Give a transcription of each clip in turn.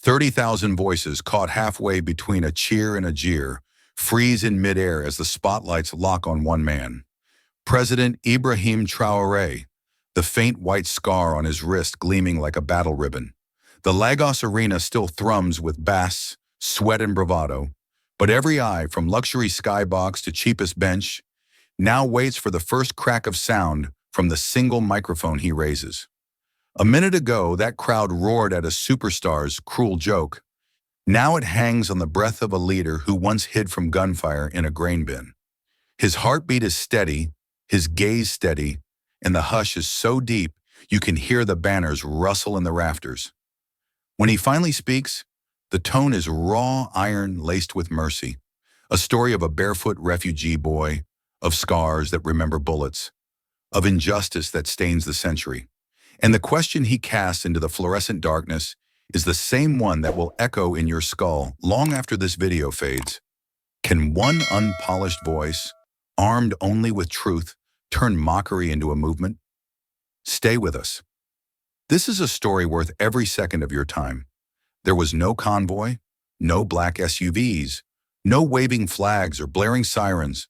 30,000 voices caught halfway between a cheer and a jeer freeze in midair as the spotlights lock on one man. President Ibrahim Traoré, the faint white scar on his wrist gleaming like a battle ribbon. The Lagos arena still thrums with bass, sweat, and bravado, but every eye, from luxury skybox to cheapest bench, now waits for the first crack of sound from the single microphone he raises. A minute ago, that crowd roared at a superstar's cruel joke. Now it hangs on the breath of a leader who once hid from gunfire in a grain bin. His heartbeat is steady, his gaze steady, and the hush is so deep you can hear the banners rustle in the rafters. When he finally speaks, the tone is raw iron laced with mercy, a story of a barefoot refugee boy, of scars that remember bullets, of injustice that stains the century. And the question he casts into the fluorescent darkness is the same one that will echo in your skull long after this video fades. Can one unpolished voice, armed only with truth, turn mockery into a movement? Stay with us. This is a story worth every second of your time. There was no convoy, no black SUVs, no waving flags or blaring sirens,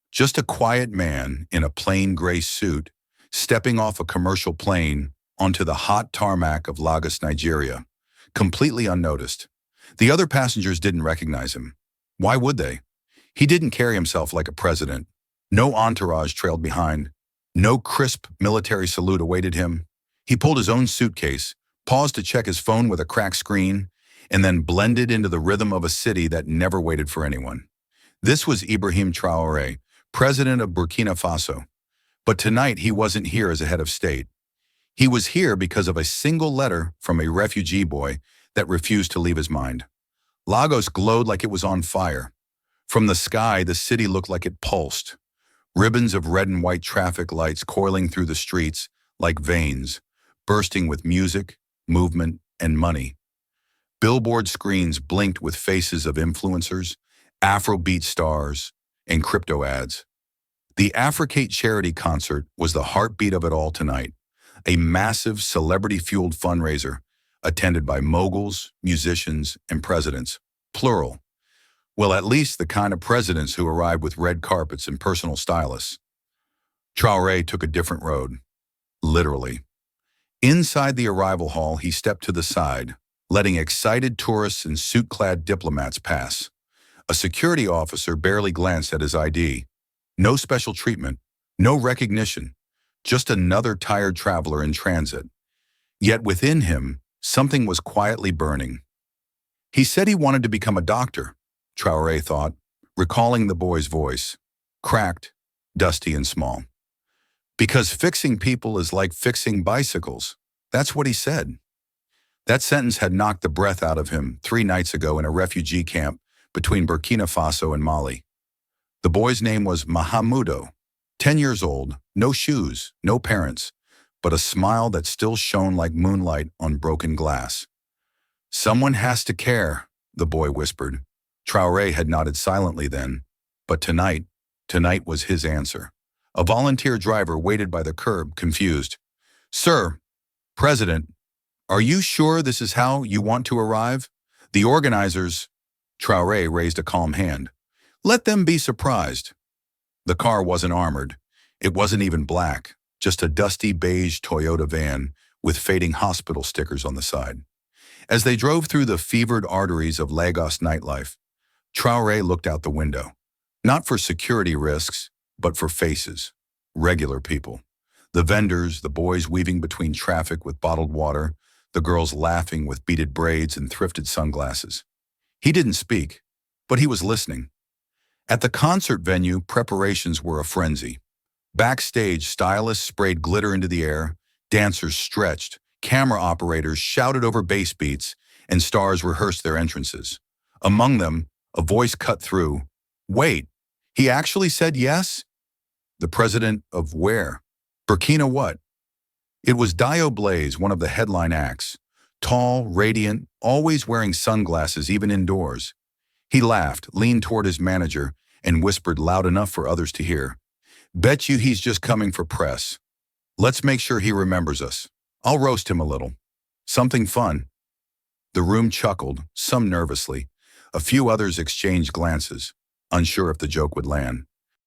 just a quiet man in a plain gray suit stepping off a commercial plane onto the hot tarmac of Lagos, Nigeria, completely unnoticed. The other passengers didn't recognize him. Why would they? He didn't carry himself like a president. No entourage trailed behind. No crisp military salute awaited him. He pulled his own suitcase, paused to check his phone with a cracked screen, and then blended into the rhythm of a city that never waited for anyone. This was Ibrahim Traoré, president of Burkina Faso. But tonight he wasn't here as a head of state. He was here because of a single letter from a refugee boy that refused to leave his mind. Lagos glowed like it was on fire. From the sky, the city looked like it pulsed. Ribbons of red and white traffic lights coiling through the streets like veins, bursting with music, movement, and money. Billboard screens blinked with faces of influencers, Afrobeat stars, and crypto ads. The Africate charity concert was the heartbeat of it all tonight, a massive celebrity-fueled fundraiser attended by moguls, musicians, and presidents, plural. Well, at least the kind of presidents who arrived with red carpets and personal stylists. Traoré took a different road, literally. Inside the arrival hall, he stepped to the side, letting excited tourists and suit-clad diplomats pass. A security officer barely glanced at his ID. No special treatment, no recognition, just another tired traveler in transit. Yet within him, something was quietly burning. He said he wanted to become a doctor, Traoré thought, recalling the boy's voice, cracked, dusty, and small. Because fixing people is like fixing bicycles. That's what he said. That sentence had knocked the breath out of him 3 nights ago in a refugee camp between Burkina Faso and Mali. The boy's name was Mahamudo, 10 years old, no shoes, no parents, but a smile that still shone like moonlight on broken glass. Someone has to care, the boy whispered. Traoré had nodded silently then, but tonight was his answer. A volunteer driver waited by the curb, confused. Sir, President, are you sure this is how you want to arrive? The organizers, Traoré raised a calm hand. Let them be surprised. The car wasn't armored. It wasn't even black, just a dusty beige Toyota van with fading hospital stickers on the side. As they drove through the fevered arteries of Lagos nightlife, Traoré looked out the window, not for security risks, but for faces, regular people. The vendors, the boys weaving between traffic with bottled water, the girls laughing with beaded braids and thrifted sunglasses. He didn't speak, but he was listening. At the concert venue, preparations were a frenzy. Backstage, stylists sprayed glitter into the air, dancers stretched, camera operators shouted over bass beats, and stars rehearsed their entrances. Among them, a voice cut through. Wait, he actually said yes? The president of where? Burkina what? It was Dio Blaze, one of the headline acts. Tall, radiant, always wearing sunglasses even indoors. He laughed, leaned toward his manager, and whispered loud enough for others to hear. Bet you he's just coming for press. Let's make sure he remembers us. I'll roast him a little. Something fun. The room chuckled, some nervously. A few others exchanged glances, unsure if the joke would land.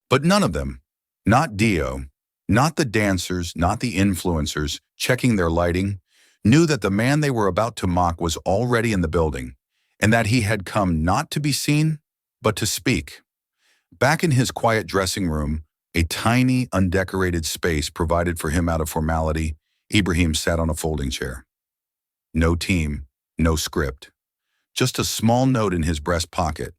But none of them, not Dio, not the dancers, not the influencers, checking their lighting, knew that the man they were about to mock was already in the building, and that he had come not to be seen, but to speak. Back in his quiet dressing room, a tiny, undecorated space provided for him out of formality, Ibrahim sat on a folding chair. No team, no script. Just a small note in his breast pocket.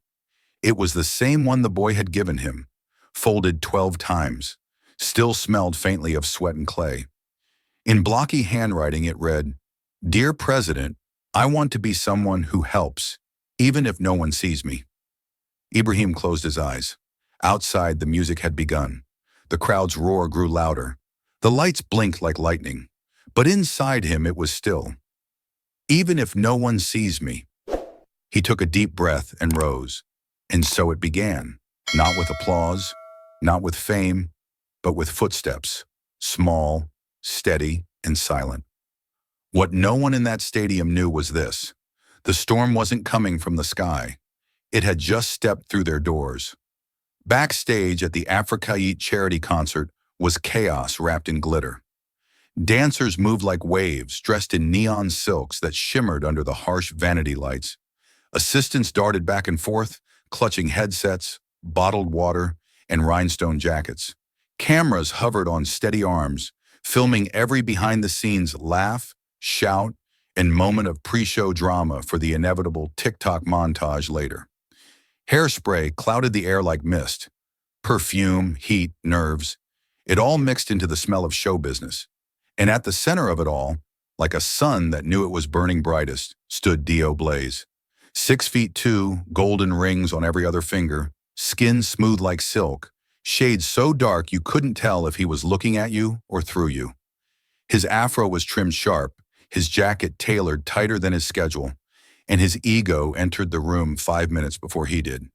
It was the same one the boy had given him, folded 12 times, still smelled faintly of sweat and clay. In blocky handwriting it read, "Dear President, I want to be someone who helps, even if no one sees me." Ibrahim closed his eyes. Outside, the music had begun. The crowd's roar grew louder. The lights blinked like lightning. But inside him it was still. "Even if no one sees me." He took a deep breath and rose. And so it began, not with applause, not with fame, but with footsteps, small, steady, and silent. What no one in that stadium knew was this: the storm wasn't coming from the sky. It had just stepped through their doors. Backstage at the Africaite charity concert was chaos wrapped in glitter. Dancers moved like waves, dressed in neon silks that shimmered under the harsh vanity lights. Assistants darted back and forth, clutching headsets, bottled water, and rhinestone jackets. Cameras hovered on steady arms, filming every behind-the-scenes laugh, shout, and moment of pre-show drama for the inevitable TikTok montage later. Hairspray clouded the air like mist. Perfume, heat, nerves. It all mixed into the smell of show business. And at the center of it all, like a sun that knew it was burning brightest, stood Dio Blaze. 6'2", golden rings on every other finger, skin smooth like silk, shades so dark you couldn't tell if he was looking at you or through you. His afro was trimmed sharp, his jacket tailored tighter than his schedule, and his ego entered the room 5 minutes before he did.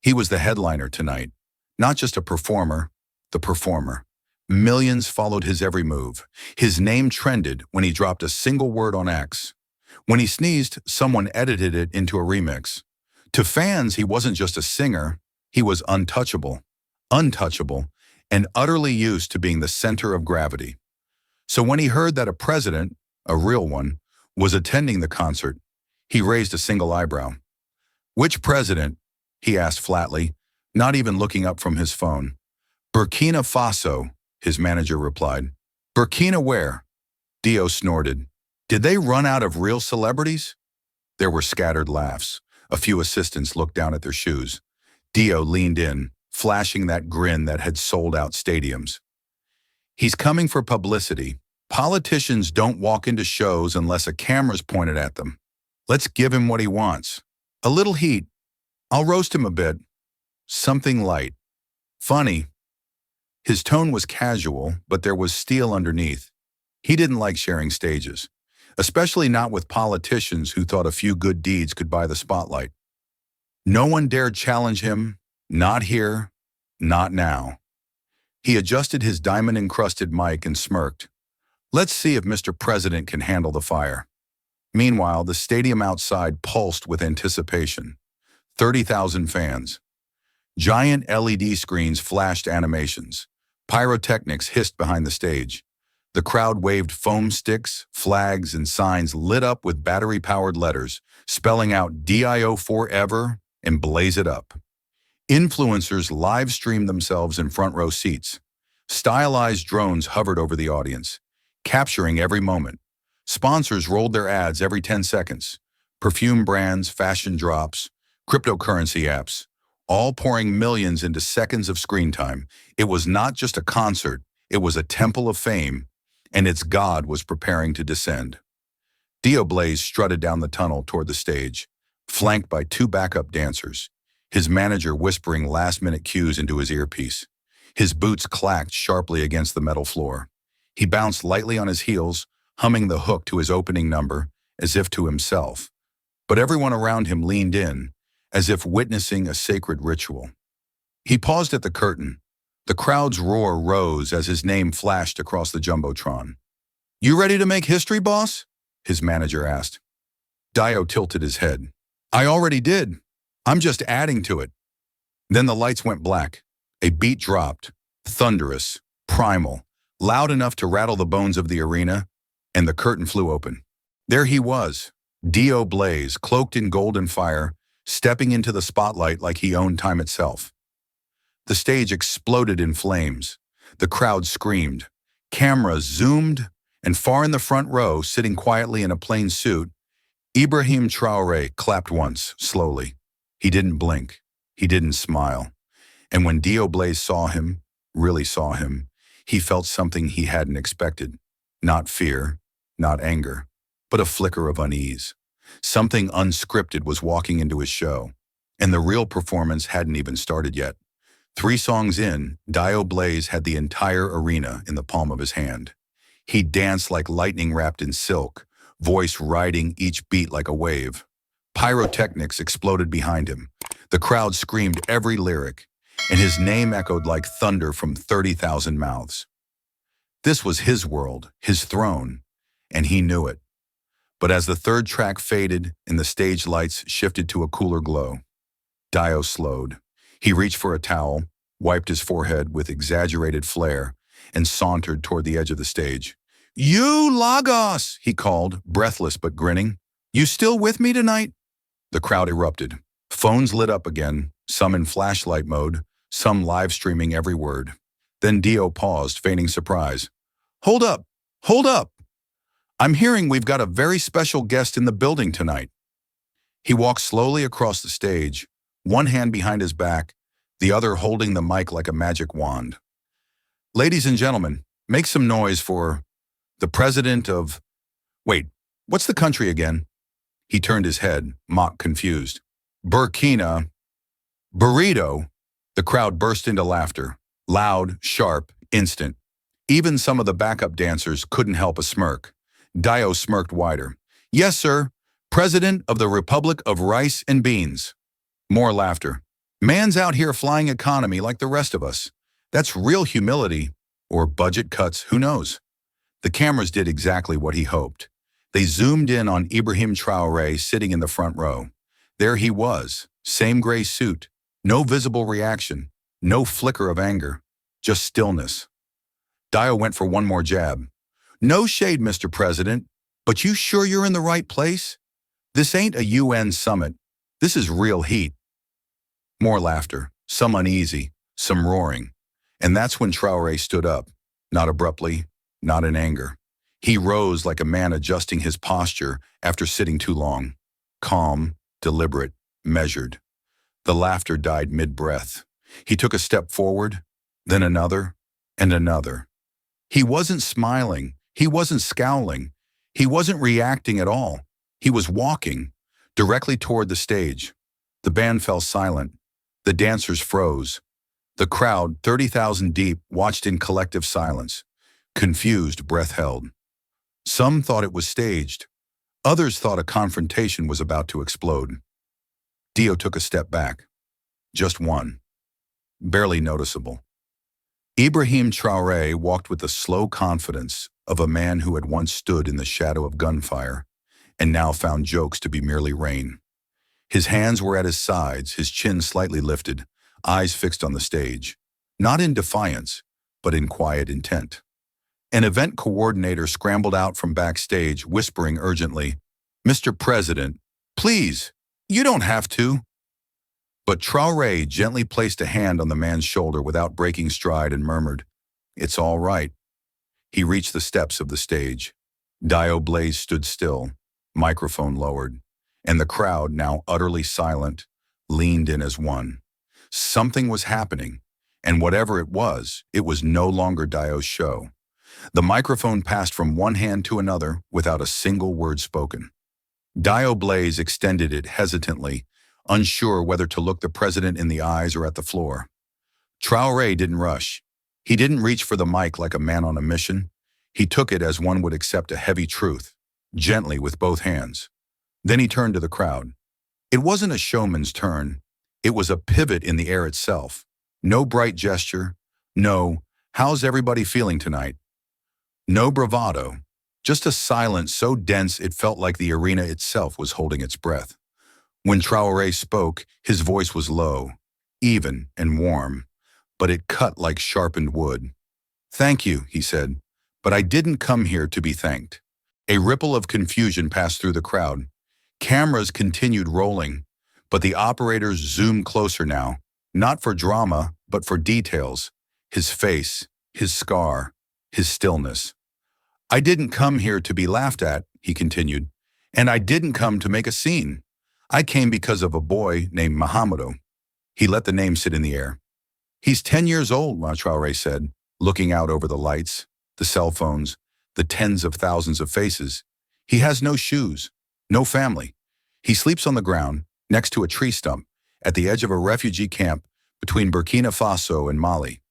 He was the headliner tonight, not just a performer, the performer. Millions followed his every move. His name trended when he dropped a single word on X. When he sneezed, someone edited it into a remix. To fans, he wasn't just a singer, he was untouchable, and utterly used to being the center of gravity. So when he heard that a president, a real one, was attending the concert, he raised a single eyebrow. "Which president?" he asked flatly, not even looking up from his phone. "Burkina Faso," his manager replied. "Burkina where?" Dio snorted. "Did they run out of real celebrities?" There were scattered laughs. A few assistants looked down at their shoes. Dio leaned in, flashing that grin that had sold out stadiums. "He's coming for publicity. Politicians don't walk into shows unless a camera's pointed at them. Let's give him what he wants. A little heat. I'll roast him a bit. Something light. Funny." His tone was casual, but there was steel underneath. He didn't like sharing stages, especially not with politicians who thought a few good deeds could buy the spotlight. No one dared challenge him, not here, not now. He adjusted his diamond-encrusted mic and smirked. "Let's see if Mr. President can handle the fire." Meanwhile, the stadium outside pulsed with anticipation. 30,000 fans. Giant LED screens flashed animations. Pyrotechnics hissed behind the stage. The crowd waved foam sticks, flags, and signs lit up with battery-powered letters, spelling out DIO forever and blaze it up. Influencers live-streamed themselves in front-row seats. Stylized drones hovered over the audience, capturing every moment. Sponsors rolled their ads every 10 seconds. Perfume brands, fashion drops, cryptocurrency apps, all pouring millions into seconds of screen time. It was not just a concert, it was a temple of fame, and its god was preparing to descend. Dio Blaze strutted down the tunnel toward the stage, flanked by 2 backup dancers, his manager whispering last-minute cues into his earpiece. His boots clacked sharply against the metal floor. He bounced lightly on his heels, humming the hook to his opening number, as if to himself. But everyone around him leaned in, as if witnessing a sacred ritual. He paused at the curtain. The crowd's roar rose as his name flashed across the jumbotron. "You ready to make history, boss?" his manager asked. Dio tilted his head. I already did. I'm just adding to it. Then the lights went black. A beat dropped, thunderous, primal, loud enough to rattle the bones of the arena, and the curtain flew open. There he was, Dio Blaze, cloaked in golden fire, stepping into the spotlight like he owned time itself. The stage exploded in flames. The crowd screamed. Cameras zoomed, and far in the front row, sitting quietly in a plain suit, Ibrahim Traoré clapped once, slowly. He didn't blink. He didn't smile. And when Dio Blaze saw him, really saw him, he felt something he hadn't expected. Not fear, not anger, but a flicker of unease. Something unscripted was walking into his show, and the real performance hadn't even started yet. 3 songs in, Dio Blaze had the entire arena in the palm of his hand. He danced like lightning wrapped in silk, voice riding each beat like a wave. Pyrotechnics exploded behind him. The crowd screamed every lyric, and his name echoed like thunder from 30,000 mouths. This was his world, his throne, and he knew it. But as the third track faded and the stage lights shifted to a cooler glow, Dio slowed. He reached for a towel, wiped his forehead with exaggerated flair, and sauntered toward the edge of the stage. "You Lagos!" he called, breathless but grinning. "You still with me tonight?" The crowd erupted. Phones lit up again, some in flashlight mode, some live streaming every word. Then Dio paused, feigning surprise. Hold up! Hold up! I'm hearing we've got a very special guest in the building tonight." He walked slowly across the stage, one hand behind his back, the other holding the mic like a magic wand. "Ladies and gentlemen, make some noise for the president of... Wait, what's the country again?" He turned his head, mock confused. "Burkina... Burrito." The crowd burst into laughter, loud, sharp, instant. Even some of the backup dancers couldn't help a smirk. Dio smirked wider. "Yes, sir. President of the Republic of Rice and Beans." More laughter. "Man's out here flying economy like the rest of us. That's real humility. Or budget cuts, who knows?" The cameras did exactly what he hoped. They zoomed in on Ibrahim Traoré sitting in the front row. There he was, same gray suit, no visible reaction, no flicker of anger, just stillness. Dio went for one more jab. "No shade, Mr. President, but you sure you're in the right place? This ain't a UN summit. This is real heat." More laughter, some uneasy, some roaring. And that's when Traoré stood up, not abruptly, not in anger. He rose like a man adjusting his posture after sitting too long. Calm, deliberate, measured. The laughter died mid-breath. He took a step forward, then another, and another. He wasn't smiling. He wasn't scowling. He wasn't reacting at all. He was walking, directly toward the stage. The band fell silent. The dancers froze. The crowd, 30,000 deep, watched in collective silence. Confused, breath held. Some thought it was staged. Others thought a confrontation was about to explode. Dio took a step back. Just one. Barely noticeable. Ibrahim Traoré walked with the slow confidence of a man who had once stood in the shadow of gunfire and now found jokes to be merely rain. His hands were at his sides, his chin slightly lifted, eyes fixed on the stage, not in defiance, but in quiet intent. An event coordinator scrambled out from backstage, whispering urgently, "Mr. President, please, you don't have to." But Traoré gently placed a hand on the man's shoulder without breaking stride and murmured, "It's all right." He reached the steps of the stage. Dio Blaze stood still, microphone lowered, and the crowd, now utterly silent, leaned in as one. Something was happening, and whatever it was no longer Dio's show. The microphone passed from one hand to another without a single word spoken. Dio Blaze extended it hesitantly, unsure whether to look the president in the eyes or at the floor. Traoré didn't rush. He didn't reach for the mic like a man on a mission. He took it as one would accept a heavy truth, gently with both hands. Then he turned to the crowd. It wasn't a showman's turn. It was a pivot in the air itself. No bright gesture. No, "How's everybody feeling tonight?" No bravado. Just a silence so dense it felt like the arena itself was holding its breath. When Traoré spoke, his voice was low, even and warm, but it cut like sharpened wood. "Thank you," he said, "but I didn't come here to be thanked." A ripple of confusion passed through the crowd. Cameras continued rolling, but the operators zoomed closer now, not for drama, but for details. His face, his scar, his stillness. "I didn't come here to be laughed at," he continued, "and I didn't come to make a scene. I came because of a boy named Mahamudo." He let the name sit in the air. "He's 10 years old," Traoré said, looking out over the lights, the cell phones, the tens of thousands of faces. "He has no shoes, no family. He sleeps on the ground, next to a tree stump, at the edge of a refugee camp between Burkina Faso and Mali."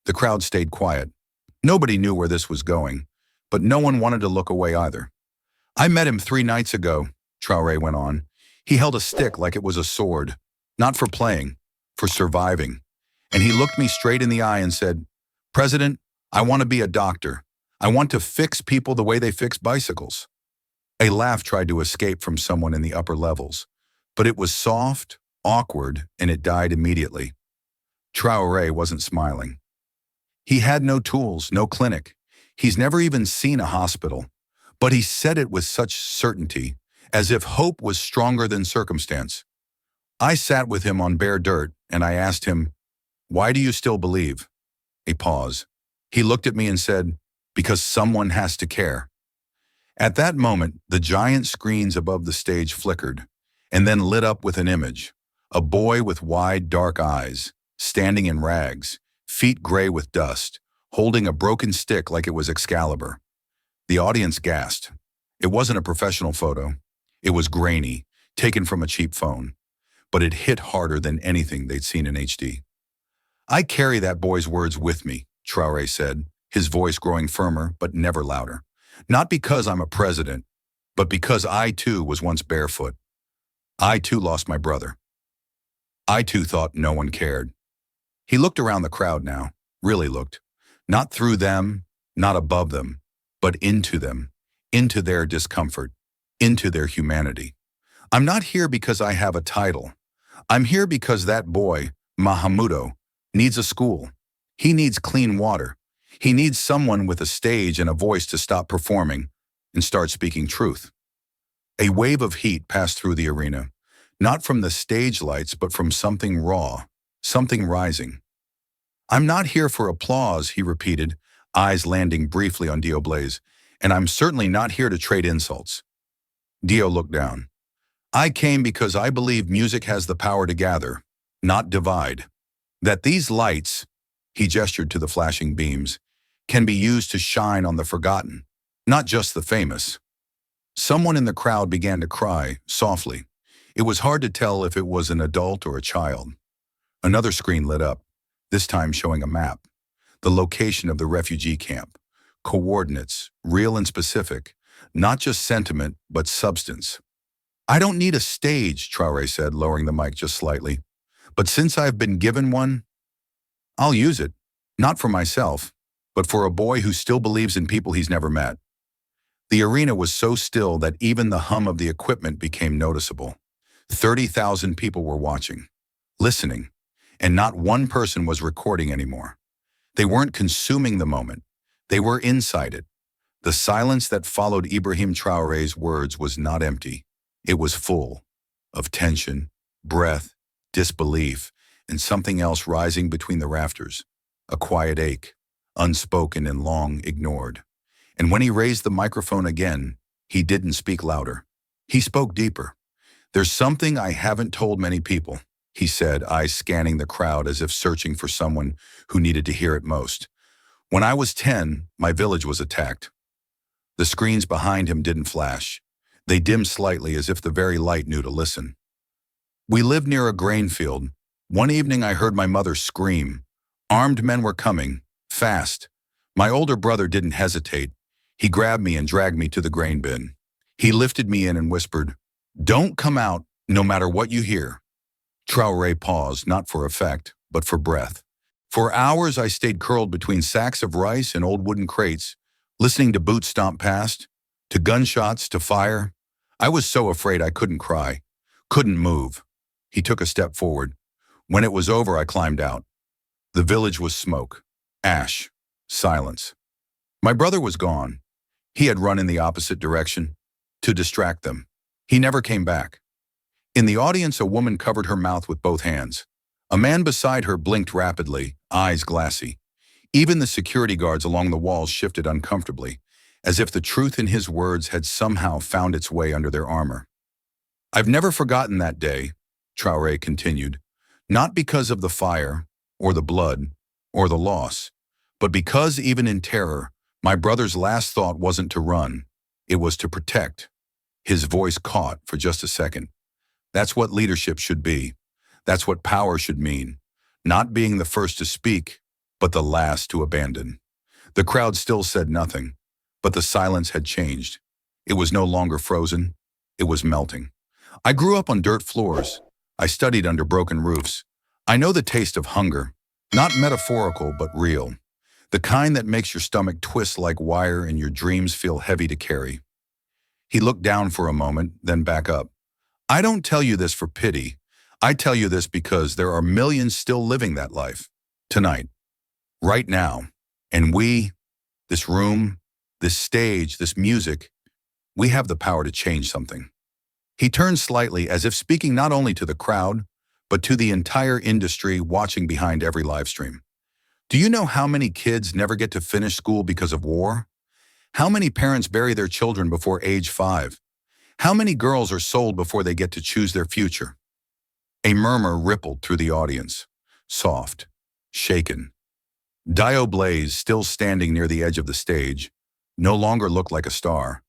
The crowd stayed quiet. Nobody knew where this was going, but no one wanted to look away either. "I met him 3 nights ago," Traoré went on. "He held a stick like it was a sword, not for playing, for surviving. And he looked me straight in the eye and said, 'President, I want to be a doctor. I want to fix people the way they fix bicycles.'" A laugh tried to escape from someone in the upper levels, but it was soft, awkward, and it died immediately. Traoré wasn't smiling. He had no tools, no clinic. He's never even seen a hospital, but he said it with such certainty, as if hope was stronger than circumstance. I sat with him on bare dirt, and I asked him, "Why do you still believe?" A pause. He looked at me and said, "Because someone has to care." At that moment, the giant screens above the stage flickered, and then lit up with an image. A boy with wide, dark eyes, standing in rags, feet gray with dust, holding a broken stick like it was Excalibur. The audience gasped. It wasn't a professional photo. It was grainy, taken from a cheap phone, but it hit harder than anything they'd seen in HD. "I carry that boy's words with me," Traoré said, his voice growing firmer but never louder. "Not because I'm a president, but because I too was once barefoot. I too lost my brother. I too thought no one cared." He looked around the crowd now, really looked. Not through them, not above them, but into them, into their discomfort, into their humanity. "I'm not here because I have a title. I'm here because that boy, Mahamudo, needs a school. He needs clean water. He needs someone with a stage and a voice to stop performing and start speaking truth." A wave of heat passed through the arena, not from the stage lights, but from something raw, something rising. "I'm not here for applause," he repeated, eyes landing briefly on Dio Blaze, "and I'm certainly not here to trade insults." Dio looked down. "I came because I believe music has the power to gather, not divide. That these lights," he gestured to the flashing beams, "can be used to shine on the forgotten, not just the famous." Someone in the crowd began to cry, softly. It was hard to tell if it was an adult or a child. Another screen lit up, this time showing a map, the location of the refugee camp, coordinates, real and specific, not just sentiment, but substance. "I don't need a stage," Traoré said, lowering the mic just slightly. "But since I've been given one, I'll use it, not for myself, but for a boy who still believes in people he's never met." The arena was so still that even the hum of the equipment became noticeable. 30,000 people were watching, listening, and not one person was recording anymore. They weren't consuming the moment. They were inside it. The silence that followed Ibrahim Traoré's words was not empty. It was full of tension, breath, disbelief, and something else rising between the rafters, a quiet ache, unspoken and long ignored. And when he raised the microphone again, he didn't speak louder. He spoke deeper. "There's something I haven't told many people," he said, eyes scanning the crowd as if searching for someone who needed to hear it most. "When I was 10, my village was attacked." The screens behind him didn't flash. They dimmed slightly as if the very light knew to listen. "We lived near a grain field. One evening I heard my mother scream. Armed men were coming, fast. My older brother didn't hesitate. He grabbed me and dragged me to the grain bin. He lifted me in and whispered, 'Don't come out, no matter what you hear.'" Traoré paused, not for effect, but for breath. "For hours I stayed curled between sacks of rice and old wooden crates, listening to boots stomp past, to gunshots, to fire. I was so afraid I couldn't cry, couldn't move. He took a step forward. When it was over, I climbed out. The village was smoke, ash, silence. My brother was gone. He had run in the opposite direction, to distract them. He never came back. In the audience, a woman covered her mouth with both hands. A man beside her blinked rapidly, eyes glassy. Even the security guards along the walls shifted uncomfortably, as if the truth in his words had somehow found its way under their armor. I've never forgotten that day, Traoré continued, not because of the fire, or the blood, or the loss, but because even in terror, my brother's last thought wasn't to run, it was to protect. His voice caught for just a second. That's what leadership should be. That's what power should mean. Not being the first to speak, but the last to abandon. The crowd still said nothing, but the silence had changed. It was no longer frozen, it was melting. I grew up on dirt floors. I studied under broken roofs. I know the taste of hunger, not metaphorical but real. The kind that makes your stomach twist like wire and your dreams feel heavy to carry. He looked down for a moment, then back up. I don't tell you this for pity. I tell you this because there are millions still living that life. Tonight. Right now. And we, this room, this stage, this music, we have the power to change something. He turned slightly as if speaking not only to the crowd, but to the entire industry watching behind every live stream. Do you know how many kids never get to finish school because of war? How many parents bury their children before age 5? How many girls are sold before they get to choose their future? A murmur rippled through the audience, soft, shaken. Dio Blaze, still standing near the edge of the stage, no longer looked like a star.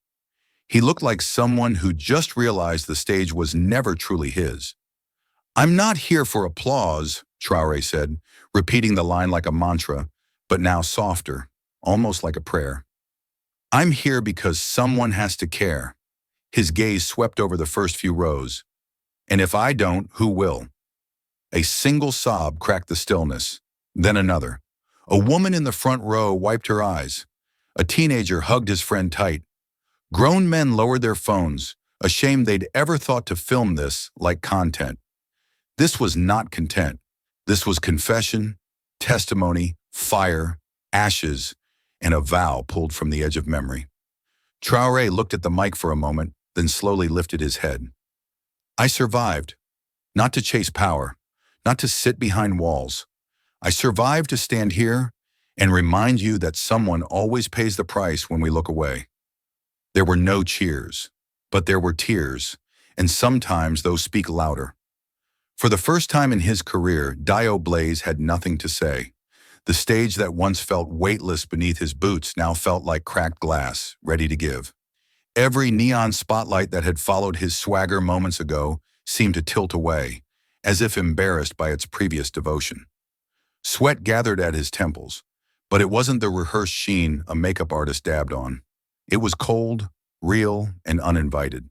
He looked like someone who just realized the stage was never truly his. I'm not here for applause, Traoré said, repeating the line like a mantra, but now softer, almost like a prayer. I'm here because someone has to care. His gaze swept over the first few rows. And if I don't, who will? A single sob cracked the stillness, then another. A woman in the front row wiped her eyes. A teenager hugged his friend tight. Grown men lowered their phones, ashamed they'd ever thought to film this like content. This was not content. This was confession, testimony, fire, ashes, and a vow pulled from the edge of memory. Traoré looked at the mic for a moment, then slowly lifted his head. I survived, not to chase power, not to sit behind walls. I survived to stand here and remind you that someone always pays the price when we look away. There were no cheers, but there were tears, and sometimes those speak louder. For the first time in his career, Dio Blaze had nothing to say. The stage that once felt weightless beneath his boots now felt like cracked glass, ready to give. Every neon spotlight that had followed his swagger moments ago seemed to tilt away, as if embarrassed by its previous devotion. Sweat gathered at his temples, but it wasn't the rehearsed sheen a makeup artist dabbed on. It was cold, real, and uninvited.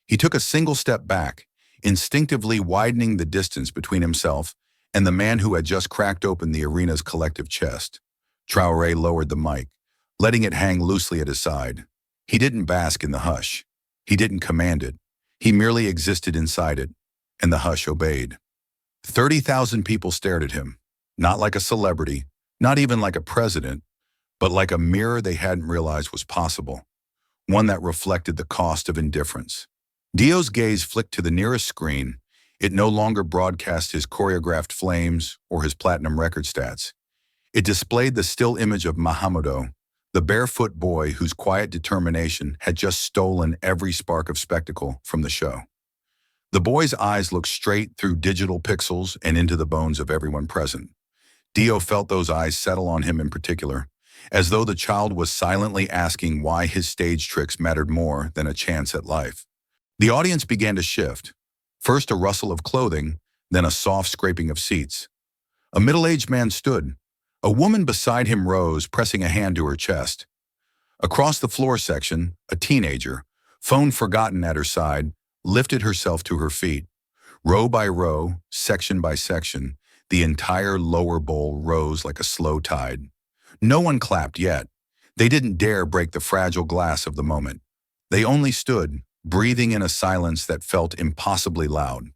He took a single step back, instinctively widening the distance between himself and the man who had just cracked open the arena's collective chest. Traoré lowered the mic, letting it hang loosely at his side. He didn't bask in the hush. He didn't command it. He merely existed inside it, and the hush obeyed. 30,000 people stared at him, not like a celebrity, not even like a president, but like a mirror they hadn't realized was possible, one that reflected the cost of indifference. Dio's gaze flicked to the nearest screen. It no longer broadcast his choreographed flames or his platinum record stats. It displayed the still image of Mahamudo, the barefoot boy whose quiet determination had just stolen every spark of spectacle from the show. The boy's eyes looked straight through digital pixels and into the bones of everyone present. Dio felt those eyes settle on him in particular, as though the child was silently asking why his stage tricks mattered more than a chance at life. The audience began to shift. First a rustle of clothing, then a soft scraping of seats. A middle-aged man stood. A woman beside him rose, pressing a hand to her chest. Across the floor section, a teenager, phone forgotten at her side, lifted herself to her feet. Row by row, section by section, the entire lower bowl rose like a slow tide. No one clapped yet. They didn't dare break the fragile glass of the moment. They only stood, breathing in a silence that felt impossibly loud.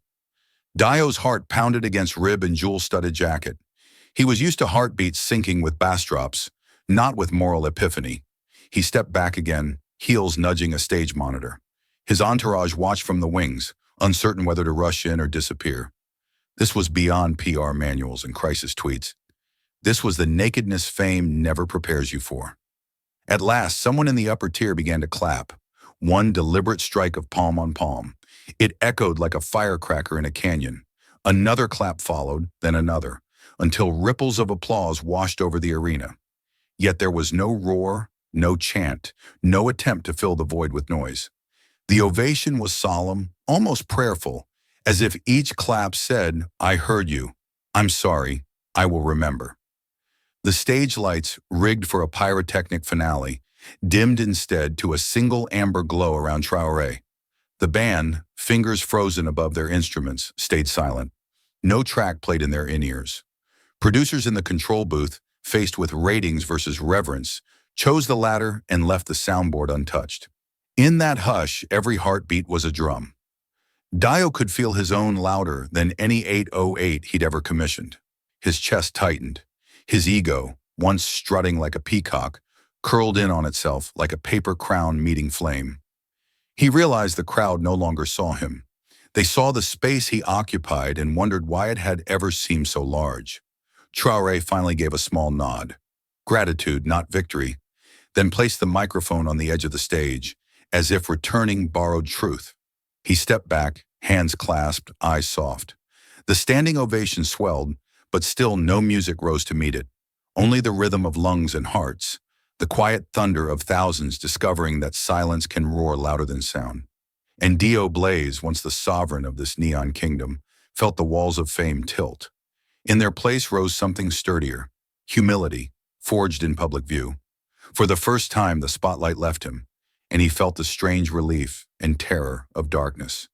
Dio's heart pounded against rib and jewel-studded jacket. He was used to heartbeats syncing with bass drops, not with moral epiphany. He stepped back again, heels nudging a stage monitor. His entourage watched from the wings, uncertain whether to rush in or disappear. This was beyond PR manuals and crisis tweets. This was the nakedness fame never prepares you for. At last, someone in the upper tier began to clap. One deliberate strike of palm on palm. It echoed like a firecracker in a canyon. Another clap followed, then another, until ripples of applause washed over the arena. Yet there was no roar, no chant, no attempt to fill the void with noise. The ovation was solemn, almost prayerful, as if each clap said, "I heard you. I'm sorry. I will remember." The stage lights, rigged for a pyrotechnic finale, dimmed instead to a single amber glow around Traoré. The band, fingers frozen above their instruments, stayed silent. No track played in their in-ears. Producers in the control booth, faced with ratings versus reverence, chose the latter and left the soundboard untouched. In that hush, every heartbeat was a drum. Dio could feel his own louder than any 808 he'd ever commissioned. His chest tightened. His ego, once strutting like a peacock, curled in on itself like a paper crown meeting flame. He realized the crowd no longer saw him. They saw the space he occupied and wondered why it had ever seemed so large. Traoré finally gave a small nod. Gratitude, not victory, then placed the microphone on the edge of the stage, as if returning borrowed truth. He stepped back, hands clasped, eyes soft. The standing ovation swelled, but still no music rose to meet it. Only the rhythm of lungs and hearts, the quiet thunder of thousands discovering that silence can roar louder than sound. And Dio Blaze, once the sovereign of this neon kingdom, felt the walls of fame tilt. In their place rose something sturdier, humility, forged in public view. For the first time, the spotlight left him, and he felt the strange relief and terror of darkness.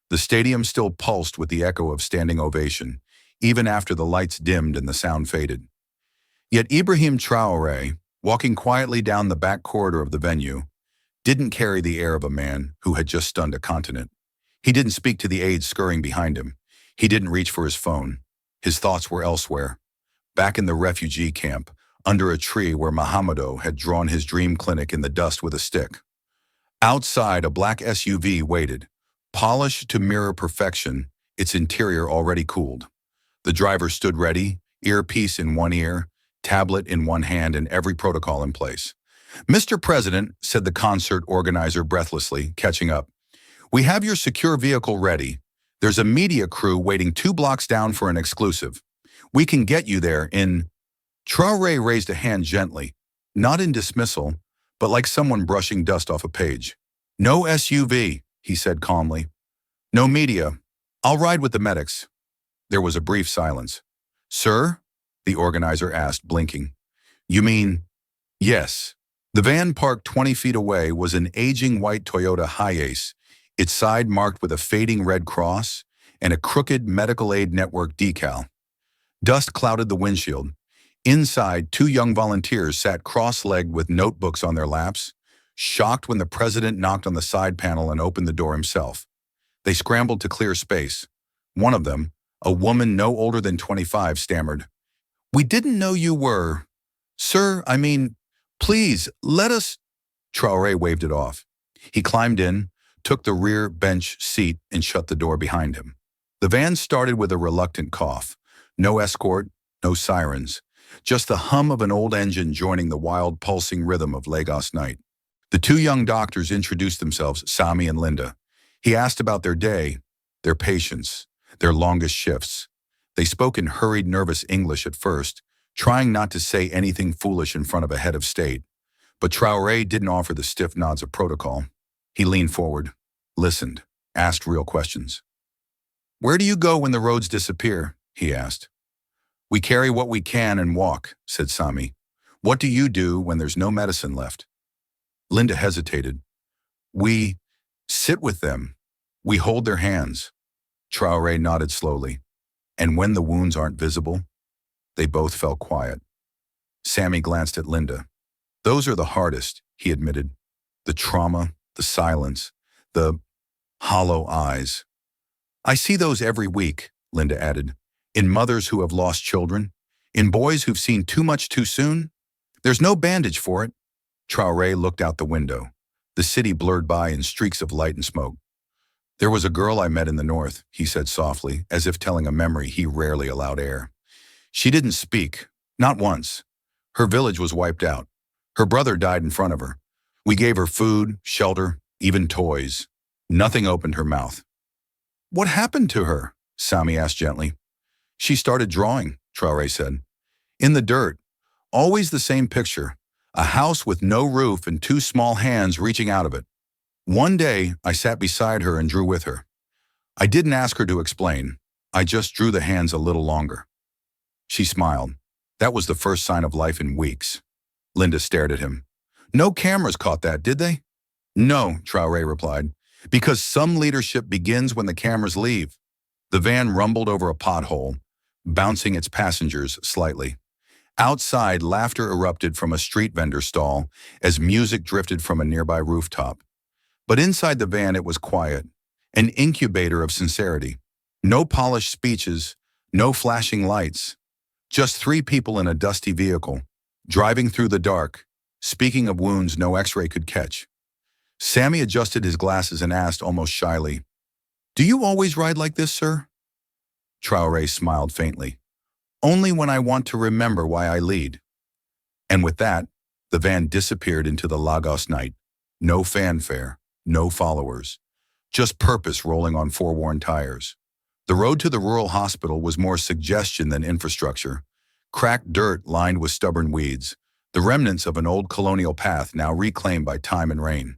The stadium still pulsed with the echo of standing ovation, even after the lights dimmed and the sound faded. Yet Ibrahim Traoré, walking quietly down the back corridor of the venue, didn't carry the air of a man who had just stunned a continent. He didn't speak to the aides scurrying behind him. He didn't reach for his phone. His thoughts were elsewhere, back in the refugee camp, under a tree where Mahamadou had drawn his dream clinic in the dust with a stick. Outside, a black SUV waited, polished to mirror perfection, its interior already cooled. The driver stood ready, earpiece in one ear, tablet in one hand, and every protocol in place. "Mr. President," said the concert organizer breathlessly, catching up, "we have your secure vehicle ready. There's a media crew waiting 2 blocks down for an exclusive. We can get you there in—" Traoré raised a hand gently, not in dismissal, but like someone brushing dust off a page. "No SUV," he said calmly. "No media. I'll ride with the medics." There was a brief silence. "Sir?" the organizer asked, blinking. "You mean—" "Yes." The van parked 20 feet away was an aging white Toyota Hiace, its side marked with a fading red cross and a crooked medical aid network decal. Dust clouded the windshield. Inside, 2 young volunteers sat cross-legged with notebooks on their laps, shocked when the president knocked on the side panel and opened the door himself. They scrambled to clear space. One of them, a woman no older than 25, stammered, "We didn't know you were— Sir, I mean, please, let us—" Traoré waved it off. He climbed in, took the rear bench seat, and shut the door behind him. The van started with a reluctant cough. No escort, no sirens. Just the hum of an old engine joining the wild, pulsing rhythm of Lagos night. The 2 young doctors introduced themselves, Sami and Linda. He asked about their day, their patients, their longest shifts. They spoke in hurried, nervous English at first, trying not to say anything foolish in front of a head of state. But Traoré didn't offer the stiff nods of protocol. He leaned forward, listened, asked real questions. "Where do you go when the roads disappear?" he asked. "We carry what we can and walk," said Sami. "What do you do when there's no medicine left?" Linda hesitated. "We sit with them. We hold their hands." Traoré nodded slowly. "And when the wounds aren't visible?" They both fell quiet. Sami glanced at Linda. Those are the hardest, he admitted. The trauma, the silence, the hollow eyes. I see those every week, Linda added. In mothers who have lost children, in boys who've seen too much too soon. There's no bandage for it. Traoré looked out the window. The city blurred by in streaks of light and smoke. There was a girl I met in the north, he said softly, as if telling a memory he rarely allowed air. She didn't speak, not once. Her village was wiped out. Her brother died in front of her. We gave her food, shelter, even toys. Nothing opened her mouth. What happened to her? Sami asked gently. She started drawing, Traoré said. In the dirt. Always the same picture. A house with no roof and two small hands reaching out of it. One day, I sat beside her and drew with her. I didn't ask her to explain. I just drew the hands a little longer. She smiled. That was the first sign of life in weeks. Linda stared at him. No cameras caught that, did they? No, Traoré replied, because some leadership begins when the cameras leave. The van rumbled over a pothole, bouncing its passengers slightly. Outside, laughter erupted from a street vendor stall as music drifted from a nearby rooftop. But inside the van it was quiet, an incubator of sincerity. No polished speeches, no flashing lights. Just three people in a dusty vehicle, driving through the dark, speaking of wounds no X-ray could catch. Sami adjusted his glasses and asked almost shyly, "Do you always ride like this, sir?" Traoré smiled faintly. Only when I want to remember why I lead. And with that, the van disappeared into the Lagos night. No fanfare, no followers. Just purpose rolling on foreworn tires. The road to the rural hospital was more suggestion than infrastructure. Cracked dirt lined with stubborn weeds, the remnants of an old colonial path now reclaimed by time and rain.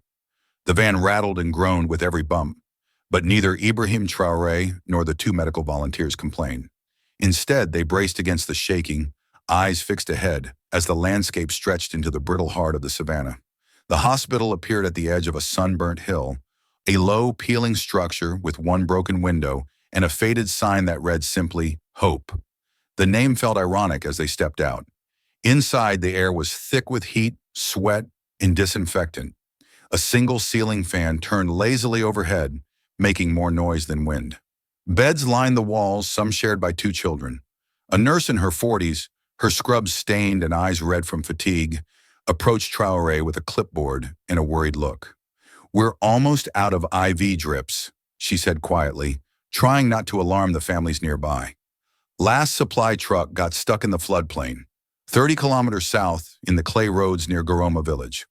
The van rattled and groaned with every bump, but neither Ibrahim Traoré nor the two medical volunteers complained. Instead, they braced against the shaking, eyes fixed ahead, as the landscape stretched into the brittle heart of the savannah. The hospital appeared at the edge of a sunburnt hill, a low, peeling structure with one broken window and a faded sign that read simply, Hope. The name felt ironic as they stepped out. Inside, the air was thick with heat, sweat, and disinfectant. A single ceiling fan turned lazily overhead, making more noise than wind. Beds lined the walls, some shared by two children. A nurse in her 40s, her scrubs stained and eyes red from fatigue, approached Traoré with a clipboard and a worried look. We're almost out of IV drips, she said quietly, trying not to alarm the families nearby. Last supply truck got stuck in the floodplain, 30 kilometers south in the clay roads near Garoma village.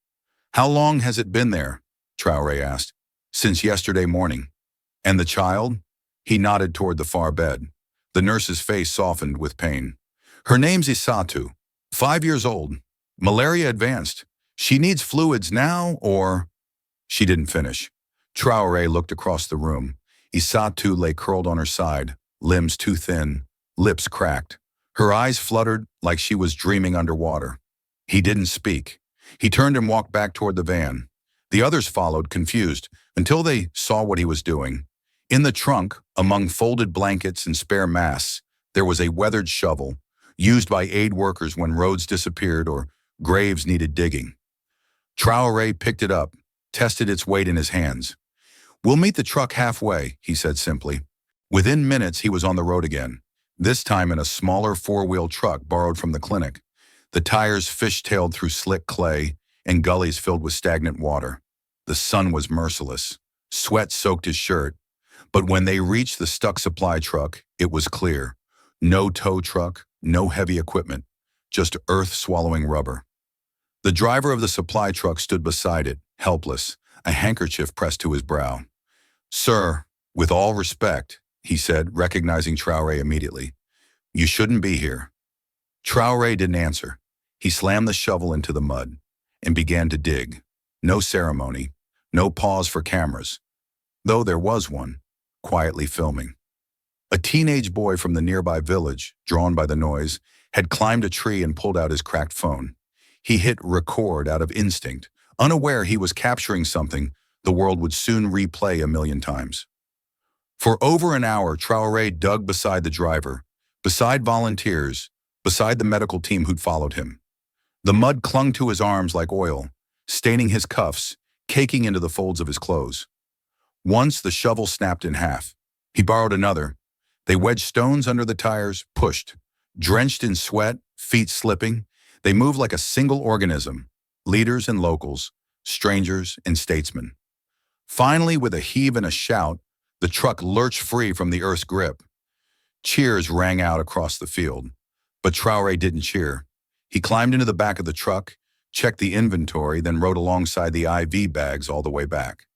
How long has it been there? Traoré asked. Since yesterday morning. And the child? He nodded toward the far bed. The nurse's face softened with pain. Her name's Isatu, 5 years old. Malaria advanced. She needs fluids now, or... She didn't finish. Traoré looked across the room. Isatu lay curled on her side, limbs too thin, lips cracked. Her eyes fluttered like she was dreaming underwater. He didn't speak. He turned and walked back toward the van. The others followed, confused, until they saw what he was doing. In the trunk, among folded blankets and spare masks, there was a weathered shovel, used by aid workers when roads disappeared or graves needed digging. Traoré picked it up, tested its weight in his hands. We'll meet the truck halfway, he said simply. Within minutes, he was on the road again, this time in a smaller four-wheel truck borrowed from the clinic. The tires fish-tailed through slick clay and gullies filled with stagnant water. The sun was merciless. Sweat soaked his shirt. But when they reached the stuck supply truck, it was clear. No tow truck, no heavy equipment, just earth-swallowing rubber. The driver of the supply truck stood beside it, helpless, a handkerchief pressed to his brow. Sir, with all respect, he said, recognizing Traoré immediately. You shouldn't be here. Traoré didn't answer. He slammed the shovel into the mud and began to dig. No ceremony, no pause for cameras, though there was one, quietly filming. A teenage boy from the nearby village, drawn by the noise, had climbed a tree and pulled out his cracked phone. He hit record out of instinct, unaware he was capturing something the world would soon replay a million times. For over an hour, Traoré dug beside the driver, beside volunteers, beside the medical team who'd followed him. The mud clung to his arms like oil, staining his cuffs, caking into the folds of his clothes. Once the shovel snapped in half. He borrowed another. They wedged stones under the tires, pushed. Drenched in sweat, feet slipping, they moved like a single organism, leaders and locals, strangers and statesmen. Finally, with a heave and a shout, the truck lurched free from the earth's grip. Cheers rang out across the field. But Traoré didn't cheer. He climbed into the back of the truck, checked the inventory, then rode alongside the IV bags all the way back.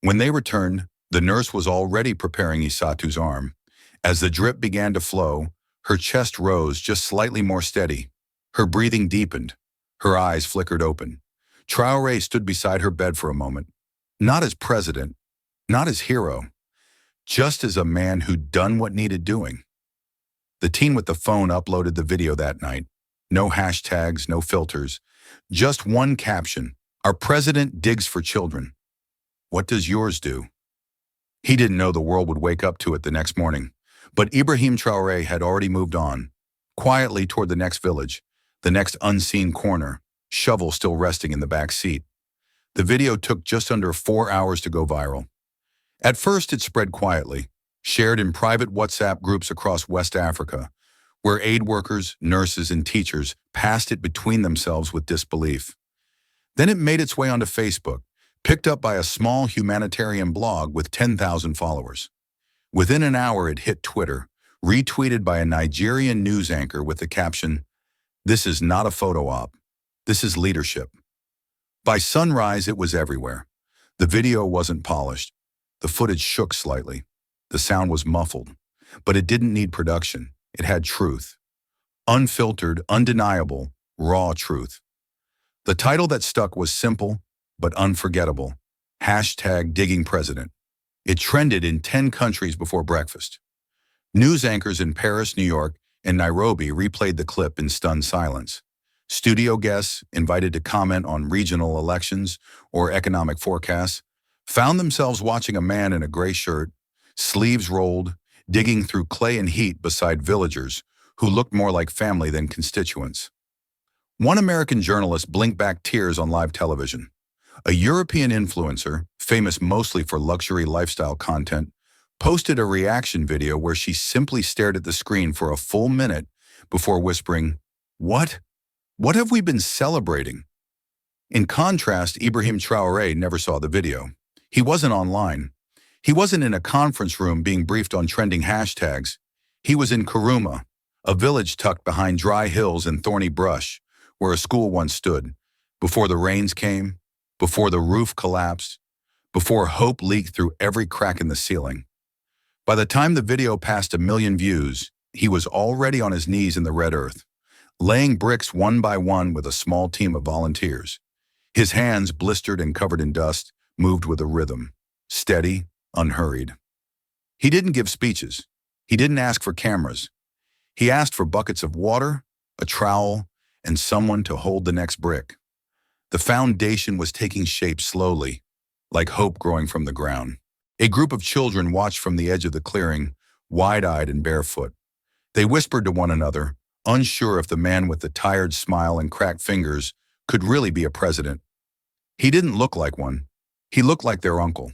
When they returned, the nurse was already preparing Isatu's arm. As the drip began to flow, her chest rose just slightly more steady. Her breathing deepened. Her eyes flickered open. Traoré stood beside her bed for a moment. Not as president, not as hero, just as a man who'd done what needed doing. The teen with the phone uploaded the video that night. No hashtags, no filters. Just one caption. Our president digs for children. What does yours do? He didn't know the world would wake up to it the next morning. But Ibrahim Traoré had already moved on, quietly toward the next village, the next unseen corner, shovel still resting in the back seat. The video took just under 4 hours to go viral. At first, it spread quietly, shared in private WhatsApp groups across West Africa, where aid workers, nurses, and teachers passed it between themselves with disbelief. Then it made its way onto Facebook, picked up by a small humanitarian blog with 10,000 followers. Within an hour, it hit Twitter, retweeted by a Nigerian news anchor with the caption, "This is not a photo op. This is leadership." By sunrise, it was everywhere. The video wasn't polished. The footage shook slightly. The sound was muffled. But it didn't need production. It had truth. Unfiltered, undeniable, raw truth. The title that stuck was simple, but unforgettable. #DiggingPresident. It trended in 10 countries before breakfast. News anchors in Paris, New York, and Nairobi replayed the clip in stunned silence. Studio guests, invited to comment on regional elections or economic forecasts, found themselves watching a man in a gray shirt, sleeves rolled, digging through clay and heat beside villagers who looked more like family than constituents. One American journalist blinked back tears on live television. A European influencer, famous mostly for luxury lifestyle content, posted a reaction video where she simply stared at the screen for a full minute before whispering, "What? What have we been celebrating?" In contrast, Ibrahim Traoré never saw the video. He wasn't online. He wasn't in a conference room being briefed on trending hashtags. He was in Kuruma, a village tucked behind dry hills and thorny brush, where a school once stood, before the rains came, before the roof collapsed, before hope leaked through every crack in the ceiling. By the time the video passed 1 million views, he was already on his knees in the red earth, laying bricks one by one with a small team of volunteers. His hands, blistered and covered in dust, moved with a rhythm, steady, unhurried. He didn't give speeches. He didn't ask for cameras. He asked for buckets of water, a trowel, and someone to hold the next brick. The foundation was taking shape slowly, like hope growing from the ground. A group of children watched from the edge of the clearing, wide-eyed and barefoot. They whispered to one another, unsure if the man with the tired smile and cracked fingers could really be a president. He didn't look like one. He looked like their uncle,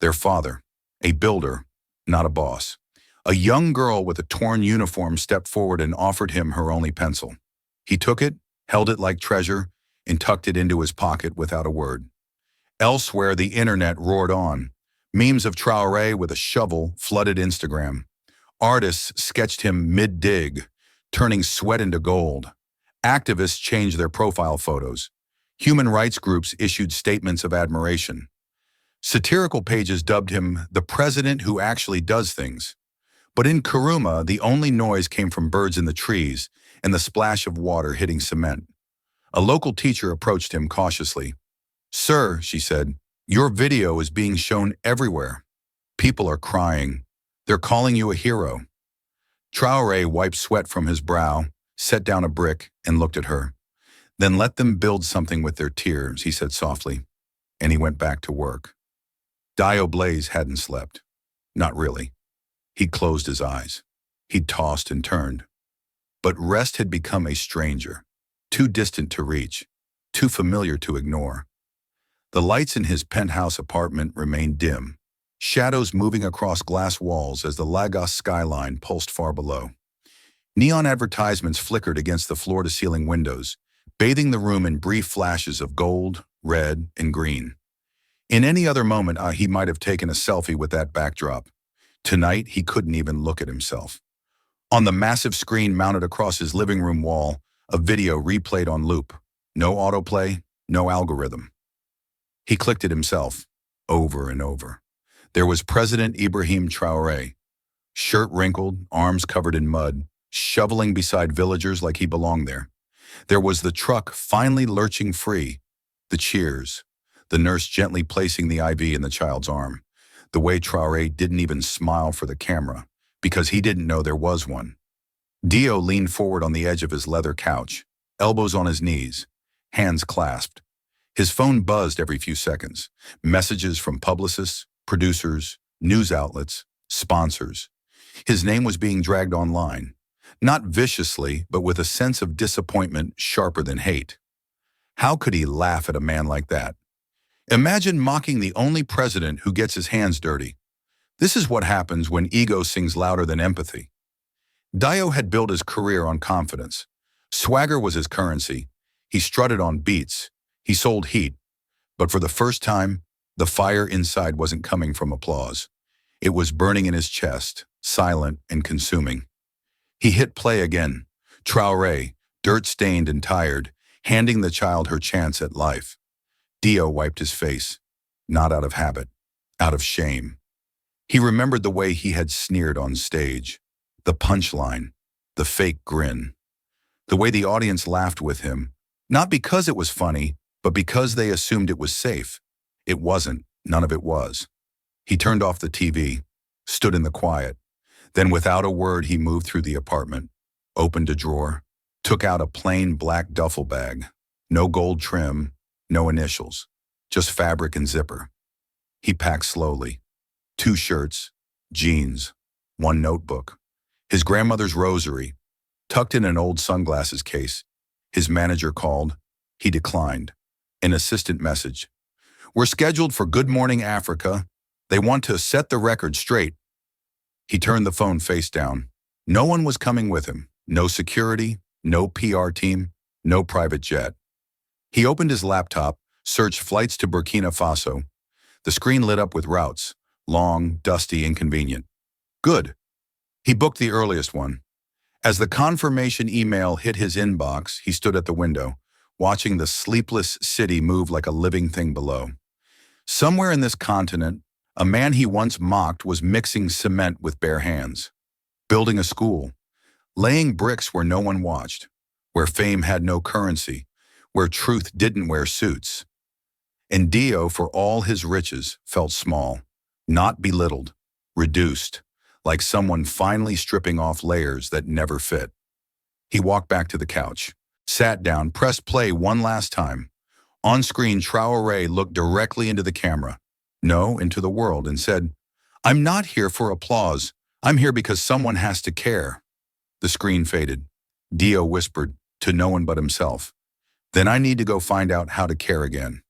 their father, a builder, not a boss. A young girl with a torn uniform stepped forward and offered him her only pencil. He took it, held it like treasure, and tucked it into his pocket without a word. Elsewhere, the internet roared on. Memes of Traoré with a shovel flooded Instagram. Artists sketched him mid-dig, turning sweat into gold. Activists changed their profile photos. Human rights groups issued statements of admiration. Satirical pages dubbed him the president who actually does things. But in Kuruma, the only noise came from birds in the trees and the splash of water hitting cement. A local teacher approached him cautiously. "Sir," she said, "your video is being shown everywhere. People are crying. They're calling you a hero." Traoré wiped sweat from his brow, set down a brick, and looked at her. "Then let them build something with their tears," he said softly, and he went back to work. Dio Blaze hadn't slept. Not really. He'd closed his eyes. He'd tossed and turned. But rest had become a stranger. too distant to reach, too familiar to ignore. The lights in his penthouse apartment remained dim, shadows moving across glass walls as the Lagos skyline pulsed far below. Neon advertisements flickered against the floor-to-ceiling windows, bathing the room in brief flashes of gold, red, and green. In any other moment, he might have taken a selfie with that backdrop. Tonight, he couldn't even look at himself. On the massive screen mounted across his living room wall, a video replayed on loop. No autoplay, no algorithm. He clicked it himself, over and over. There was President Ibrahim Traoré, shirt wrinkled, arms covered in mud, shoveling beside villagers like he belonged there. There was the truck finally lurching free, the cheers, the nurse gently placing the IV in the child's arm, the way Traoré didn't even smile for the camera, because he didn't know there was one. Dio leaned forward on the edge of his leather couch, elbows on his knees, hands clasped. His phone buzzed every few seconds. Messages from publicists, producers, news outlets, sponsors. His name was being dragged online, not viciously, but with a sense of disappointment sharper than hate. How could he laugh at a man like that? Imagine mocking the only president who gets his hands dirty. This is what happens when ego sings louder than empathy. Dio had built his career on confidence. Swagger was his currency. He strutted on beats. He sold heat. But for the first time, the fire inside wasn't coming from applause. It was burning in his chest, silent and consuming. He hit play again. Traoré, dirt-stained and tired, handing the child her chance at life. Dio wiped his face, not out of habit, out of shame. He remembered the way he had sneered on stage, the punchline, the fake grin, the way the audience laughed with him, not because it was funny, but because they assumed it was safe. It wasn't, none of it was. He turned off the TV, stood in the quiet. Then without a word, he moved through the apartment, opened a drawer, took out a plain black duffel bag. No gold trim, no initials, just fabric and zipper. He packed slowly. 2 shirts, jeans, 1 notebook, his grandmother's rosary, tucked in an old sunglasses case. His manager called. He declined. An assistant message. "We're scheduled for Good Morning Africa. They want to set the record straight." He turned the phone face down. No one was coming with him. No security, no PR team, no private jet. He opened his laptop, searched flights to Burkina Faso. The screen lit up with routes. Long, dusty, inconvenient. Good. He booked the earliest one. As the confirmation email hit his inbox, he stood at the window, watching the sleepless city move like a living thing below. Somewhere in this continent, a man he once mocked was mixing cement with bare hands, building a school, laying bricks where no one watched, where fame had no currency, where truth didn't wear suits. And Dio, for all his riches, felt small, not belittled, reduced, like someone finally stripping off layers that never fit. He walked back to the couch, sat down, pressed play one last time. On screen, Traoré looked directly into the camera, no, into the world, and said, "I'm not here for applause. I'm here because someone has to care." The screen faded. Dio whispered, to no one but himself, "Then I need to go find out how to care again."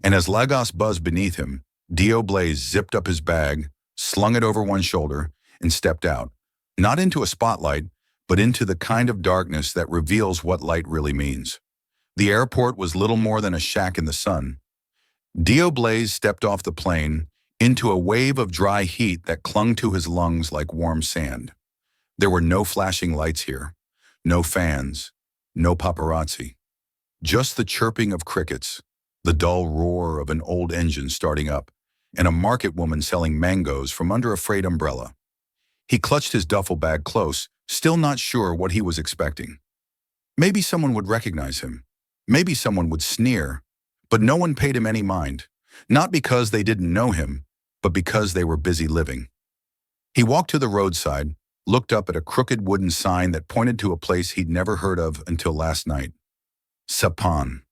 And as Lagos buzzed beneath him, Dio Blaze zipped up his bag, slung it over one shoulder, and stepped out, not into a spotlight, but into the kind of darkness that reveals what light really means. The airport was little more than a shack in the sun. Dio Blaze stepped off the plane into a wave of dry heat that clung to his lungs like warm sand. There were no flashing lights here, no fans, no paparazzi. Just the chirping of crickets, the dull roar of an old engine starting up, and a market woman selling mangoes from under a freight umbrella. He clutched his duffel bag close, still not sure what he was expecting. Maybe someone would recognize him. Maybe someone would sneer. But no one paid him any mind, not because they didn't know him, but because they were busy living. He walked to the roadside, looked up at a crooked wooden sign that pointed to a place he'd never heard of until last night. Sapan.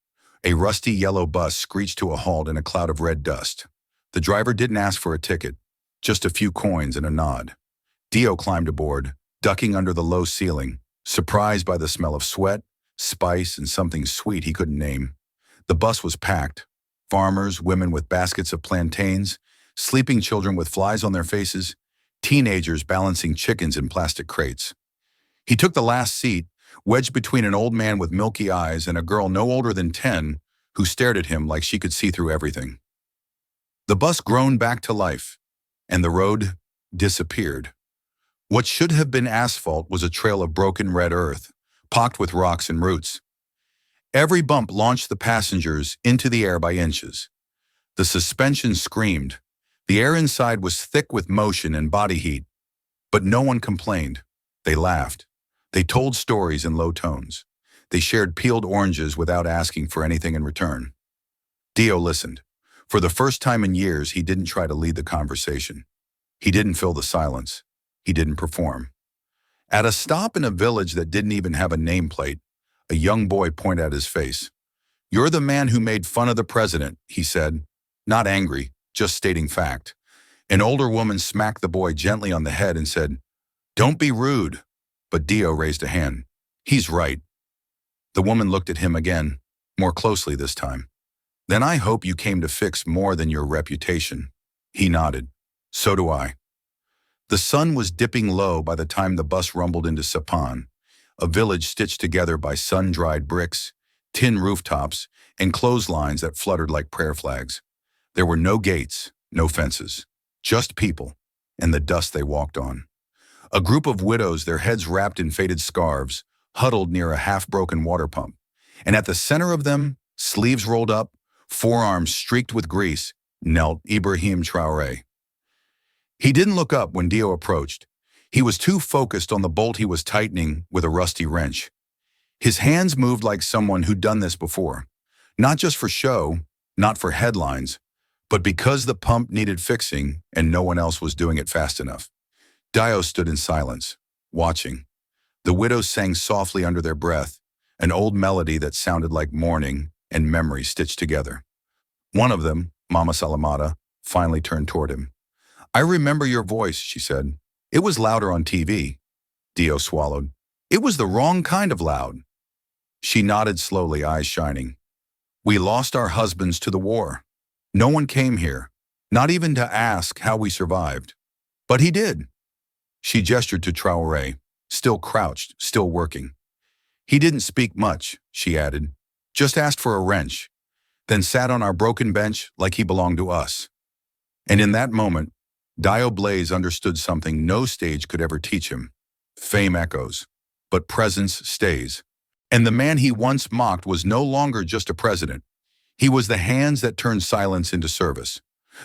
A rusty yellow bus screeched to a halt in a cloud of red dust. The driver didn't ask for a ticket, just a few coins and a nod. Dio climbed aboard, ducking under the low ceiling, surprised by the smell of sweat, spice, and something sweet he couldn't name. The bus was packed. Farmers, women with baskets of plantains, sleeping children with flies on their faces, teenagers balancing chickens in plastic crates. He took the last seat, wedged between an old man with milky eyes and a girl no older than 10 who stared at him like she could see through everything. The bus groaned back to life, and the road disappeared. What should have been asphalt was a trail of broken red earth, pocked with rocks and roots. Every bump launched the passengers into the air by inches. The suspension screamed. The air inside was thick with motion and body heat. But no one complained. They laughed. They told stories in low tones. They shared peeled oranges without asking for anything in return. Dio listened. For the first time in years, he didn't try to lead the conversation. He didn't fill the silence. He didn't perform. At a stop in a village that didn't even have a nameplate, a young boy pointed at his face. "You're the man who made fun of the president," he said, not angry, just stating fact. An older woman smacked the boy gently on the head and said, "Don't be rude." But Dio raised a hand. "He's right." The woman looked at him again, more closely this time. "Then I hope you came to fix more than your reputation." He nodded. "So do I." The sun was dipping low by the time the bus rumbled into Sapan, a village stitched together by sun-dried bricks, tin rooftops, and clotheslines that fluttered like prayer flags. There were no gates, no fences, just people, and the dust they walked on. A group of widows, their heads wrapped in faded scarves, huddled near a half-broken water pump. And at the center of them, sleeves rolled up, forearms streaked with grease, knelt Ibrahim Traoré. He didn't look up when Dio approached. He was too focused on the bolt he was tightening with a rusty wrench. His hands moved like someone who'd done this before. Not just for show, not for headlines, but because the pump needed fixing and no one else was doing it fast enough. Dio stood in silence, watching. The widows sang softly under their breath, an old melody that sounded like mourning and memory stitched together. One of them, Mama Salamata, finally turned toward him. "I remember your voice," she said. "It was louder on TV." Dio swallowed. "It was the wrong kind of loud." She nodded slowly, eyes shining. "We lost our husbands to the war. No one came here, not even to ask how we survived. But he did." She gestured to Traoré, still crouched, still working. "He didn't speak much," she added. "Just asked for a wrench, then sat on our broken bench like he belonged to us." And in that moment, Dio Blaze understood something no stage could ever teach him. Fame echoes, but presence stays. And the man he once mocked was no longer just a president. He was the hands that turned silence into service.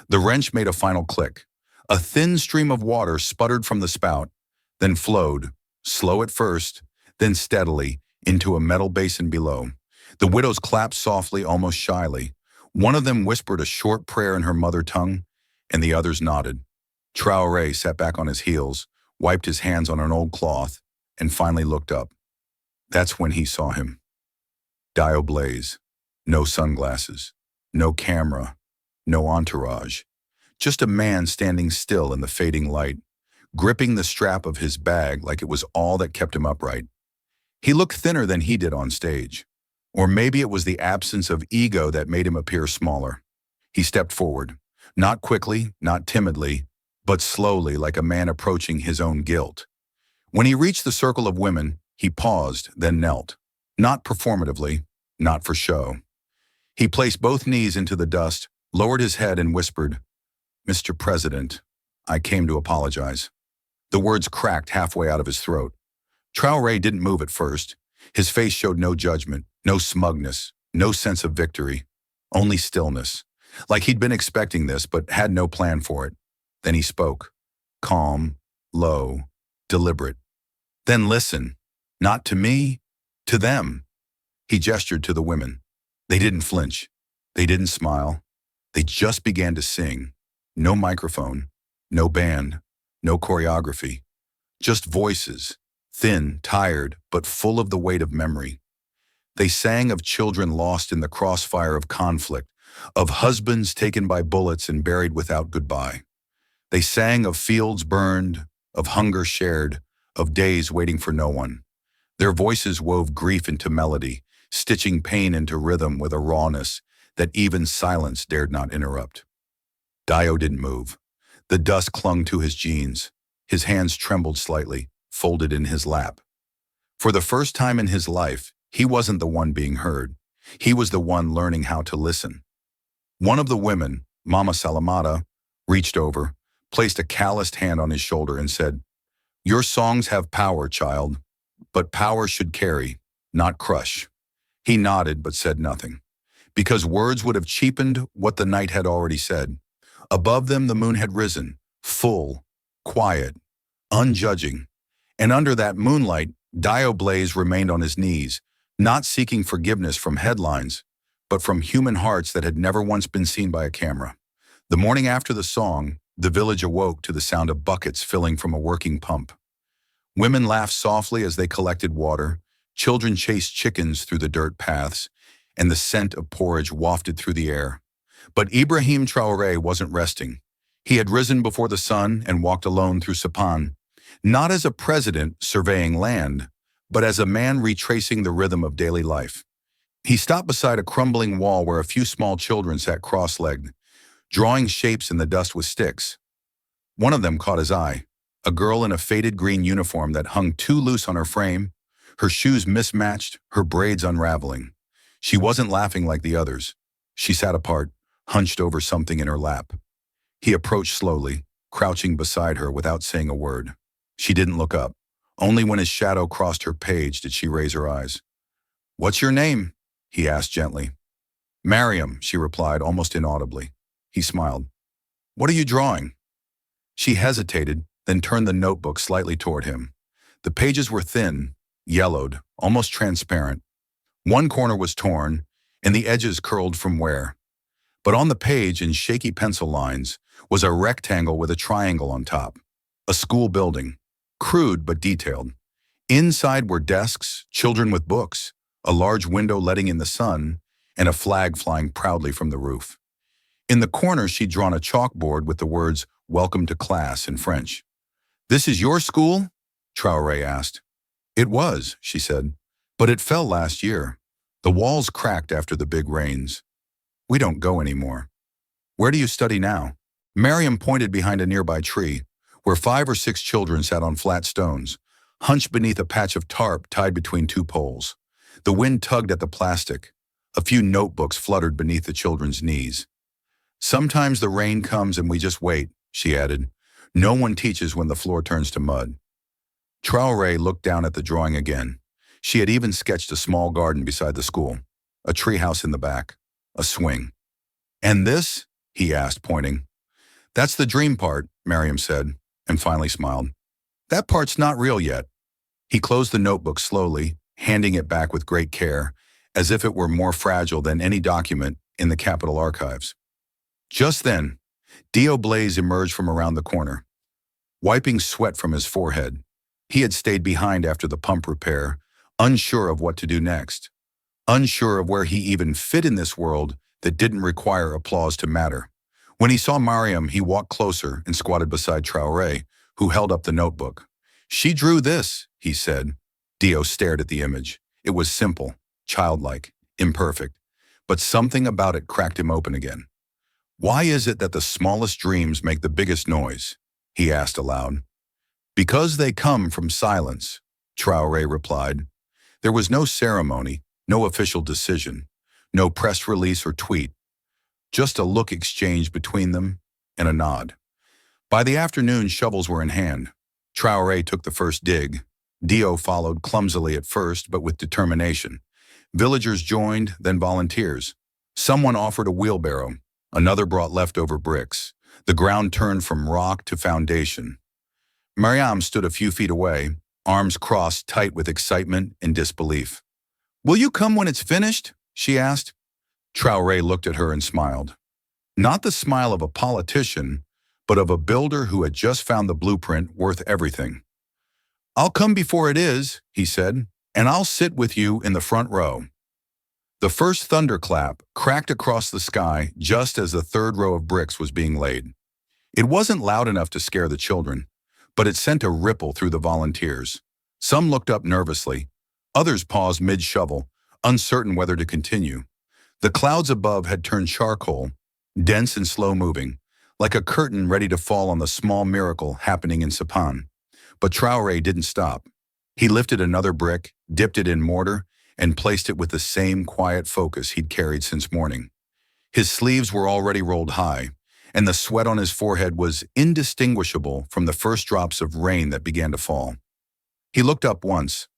The wrench made a final click. A thin stream of water sputtered from the spout, then flowed, slow at first, then steadily, into a metal basin below. The widows clapped softly, almost shyly. One of them whispered a short prayer in her mother tongue, and the others nodded. Traoré sat back on his heels, wiped his hands on an old cloth, and finally looked up. That's when he saw him. Dio Blaze. No sunglasses, no camera, no entourage. Just a man standing still in the fading light, gripping the strap of his bag like it was all that kept him upright. He looked thinner than he did on stage. Or maybe it was the absence of ego that made him appear smaller. He stepped forward, not quickly, not timidly, but slowly, like a man approaching his own guilt. When he reached the circle of women, he paused, then knelt. Not performatively, not for show. He placed both knees into the dust, lowered his head and whispered, "Mr. President, I came to apologize." The words cracked halfway out of his throat. Traoré didn't move at first. His face showed no judgment, no smugness, no sense of victory, only stillness. Like he'd been expecting this, but had no plan for it. Then he spoke, calm, low, deliberate. "Then listen, not to me, to them." He gestured to the women. They didn't flinch. They didn't smile. They just began to sing. No microphone, no band, no choreography. Just voices, thin, tired, but full of the weight of memory. They sang of children lost in the crossfire of conflict, of husbands taken by bullets and buried without goodbye. They sang of fields burned, of hunger shared, of days waiting for no one. Their voices wove grief into melody, stitching pain into rhythm with a rawness that even silence dared not interrupt. Dio didn't move. The dust clung to his jeans. His hands trembled slightly, folded in his lap. For the first time in his life, he wasn't the one being heard. He was the one learning how to listen. One of the women, Mama Salamata, reached over, placed a calloused hand on his shoulder and said, "Your songs have power, child, but power should carry, not crush." He nodded but said nothing, because words would have cheapened what the night had already said. Above them the moon had risen, full, quiet, unjudging, and under that moonlight, Dio Blaze remained on his knees, not seeking forgiveness from headlines, but from human hearts that had never once been seen by a camera. The morning after the song, the village awoke to the sound of buckets filling from a working pump. Women laughed softly as they collected water, children chased chickens through the dirt paths, and the scent of porridge wafted through the air. But Ibrahim Traoré wasn't resting. He had risen before the sun and walked alone through Sapan, not as a president surveying land, but as a man retracing the rhythm of daily life. He stopped beside a crumbling wall where a few small children sat cross-legged, drawing shapes in the dust with sticks. One of them caught his eye, a girl in a faded green uniform that hung too loose on her frame, her shoes mismatched, her braids unraveling. She wasn't laughing like the others. She sat apart, hunched over something in her lap. He approached slowly, crouching beside her without saying a word. She didn't look up. Only when his shadow crossed her page did she raise her eyes. "What's your name?" he asked gently. "Mariam," she replied almost inaudibly. He smiled. "What are you drawing?" She hesitated, then turned the notebook slightly toward him. The pages were thin, yellowed, almost transparent. One corner was torn, and the edges curled from wear. But on the page, in shaky pencil lines, was a rectangle with a triangle on top. A school building, crude but detailed. Inside were desks, children with books, a large window letting in the sun, and a flag flying proudly from the roof. In the corner, she'd drawn a chalkboard with the words, "Welcome to class" in French. "This is your school?" Traoré asked. "It was," she said, "but it fell last year. The walls cracked after the big rains. We don't go anymore." "Where do you study now?" Mariam pointed behind a nearby tree, where 5 or 6 children sat on flat stones, hunched beneath a patch of tarp tied between 2 poles. The wind tugged at the plastic. A few notebooks fluttered beneath the children's knees. "Sometimes the rain comes and we just wait," she added. "No one teaches when the floor turns to mud." Traoré looked down at the drawing again. She had even sketched a small garden beside the school, a treehouse in the back, a swing. "And this?" he asked, pointing. "That's the dream part," Mariam said, and finally smiled. "That part's not real yet." He closed the notebook slowly, handing it back with great care, as if it were more fragile than any document in the Capitol archives. Just then, Dio Blaze emerged from around the corner, wiping sweat from his forehead. He had stayed behind after the pump repair, unsure of what to do next, unsure of where he even fit in this world that didn't require applause to matter. When he saw Mariam, he walked closer and squatted beside Traoré, who held up the notebook. "She drew this," he said. Dio stared at the image. It was simple, childlike, imperfect, but something about it cracked him open again. "Why is it that the smallest dreams make the biggest noise?" he asked aloud. "Because they come from silence," Traoré replied. There was no ceremony, no official decision, no press release or tweet, just a look exchanged between them and a nod. By the afternoon, shovels were in hand. Traoré took the first dig. Dio followed clumsily at first, but with determination. Villagers joined, then volunteers. Someone offered a wheelbarrow. Another brought leftover bricks. The ground turned from rock to foundation. Mariam stood a few feet away, arms crossed tight with excitement and disbelief. "Will you come when it's finished?" she asked. Traoré looked at her and smiled. Not the smile of a politician, but of a builder who had just found the blueprint worth everything. "I'll come before it is," he said, "and I'll sit with you in the front row." The first thunderclap cracked across the sky just as the third row of bricks was being laid. It wasn't loud enough to scare the children, but it sent a ripple through the volunteers. Some looked up nervously, Others paused mid-shovel, uncertain whether to continue. The clouds above had turned charcoal, dense and slow-moving, like a curtain ready to fall on the small miracle happening in Sapan. But Traoré didn't stop. He lifted another brick, dipped it in mortar, and placed it with the same quiet focus he'd carried since morning. His sleeves were already rolled high, and the sweat on his forehead was indistinguishable from the first drops of rain that began to fall. He looked up once,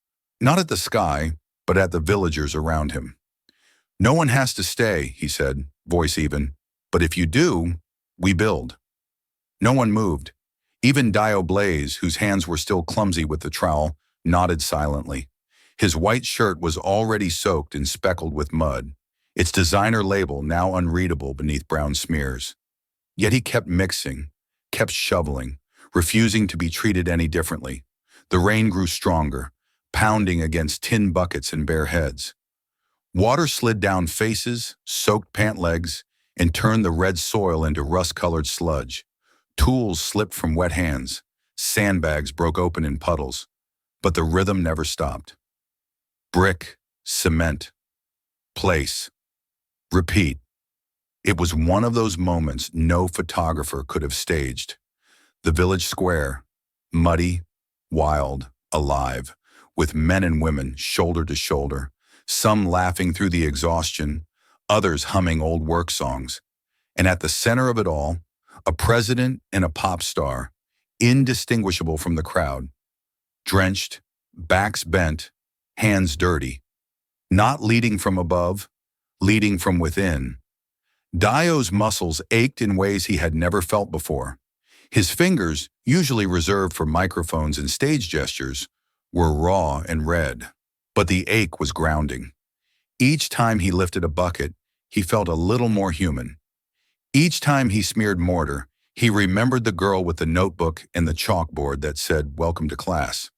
not at the sky, but at the villagers around him. "No one has to stay," he said, voice even. "But if you do, we build." No one moved. Even Dio Blaze, whose hands were still clumsy with the trowel, nodded silently. His white shirt was already soaked and speckled with mud, its designer label now unreadable beneath brown smears. Yet he kept mixing, kept shoveling, refusing to be treated any differently. The rain grew stronger, pounding against tin buckets and bare heads. Water slid down faces, soaked pant legs, and turned the red soil into rust-colored sludge. Tools slipped from wet hands. Sandbags broke open in puddles. But the rhythm never stopped. Brick, cement, place, repeat. It was one of those moments no photographer could have staged. The village square, muddy, wild, alive, with men and women shoulder to shoulder, some laughing through the exhaustion, others humming old work songs. And at the center of it all, a president and a pop star, indistinguishable from the crowd, drenched, backs bent, hands dirty, not leading from above, leading from within. Dio's muscles ached in ways he had never felt before. His fingers, usually reserved for microphones and stage gestures, were raw and red. But the ache was grounding. Each time he lifted a bucket, he felt a little more human. Each time he smeared mortar, he remembered the girl with the notebook and the chalkboard that said, "Welcome to class."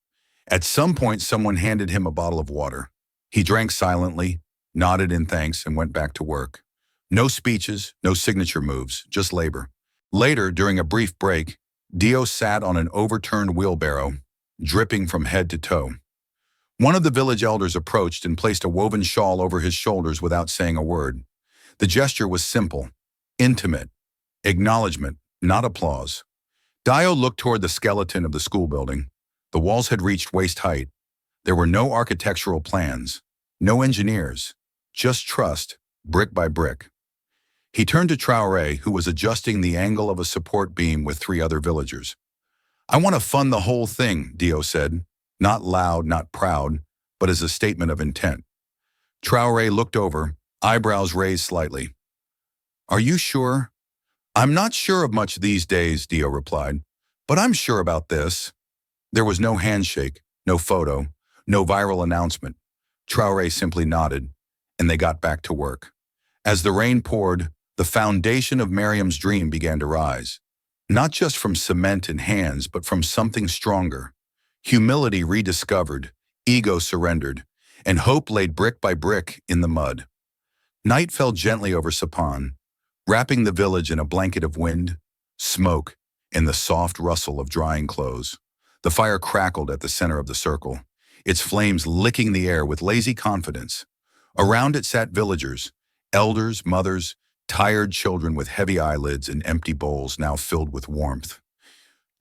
At some point, someone handed him a bottle of water. He drank silently, nodded in thanks, and went back to work. No speeches, no signature moves, just labor. Later, during a brief break, Dio sat on an overturned wheelbarrow, dripping from head to toe. One of the village elders approached and placed a woven shawl over his shoulders without saying a word. The gesture was simple, intimate, acknowledgement, not applause. Dio looked toward the skeleton of the school building. The walls had reached waist height. There were no architectural plans, no engineers, just trust, brick by brick. He turned to Traoré, who was adjusting the angle of a support beam with 3 other villagers. "I want to fund the whole thing," Dio said, not loud, not proud, but as a statement of intent. Traoré looked over, eyebrows raised slightly. "Are you sure?" "I'm not sure of much these days," Dio replied, "but I'm sure about this." There was no handshake, no photo, no viral announcement. Traoré simply nodded, and they got back to work. As the rain poured, the foundation of Miriam's dream began to rise, not just from cement and hands, but from something stronger. Humility rediscovered, ego surrendered, and hope laid brick by brick in the mud. Night fell gently over Sapan, wrapping the village in a blanket of wind, smoke, and the soft rustle of drying clothes. The fire crackled at the center of the circle, its flames licking the air with lazy confidence. Around it sat villagers, elders, mothers, tired children with heavy eyelids and empty bowls now filled with warmth.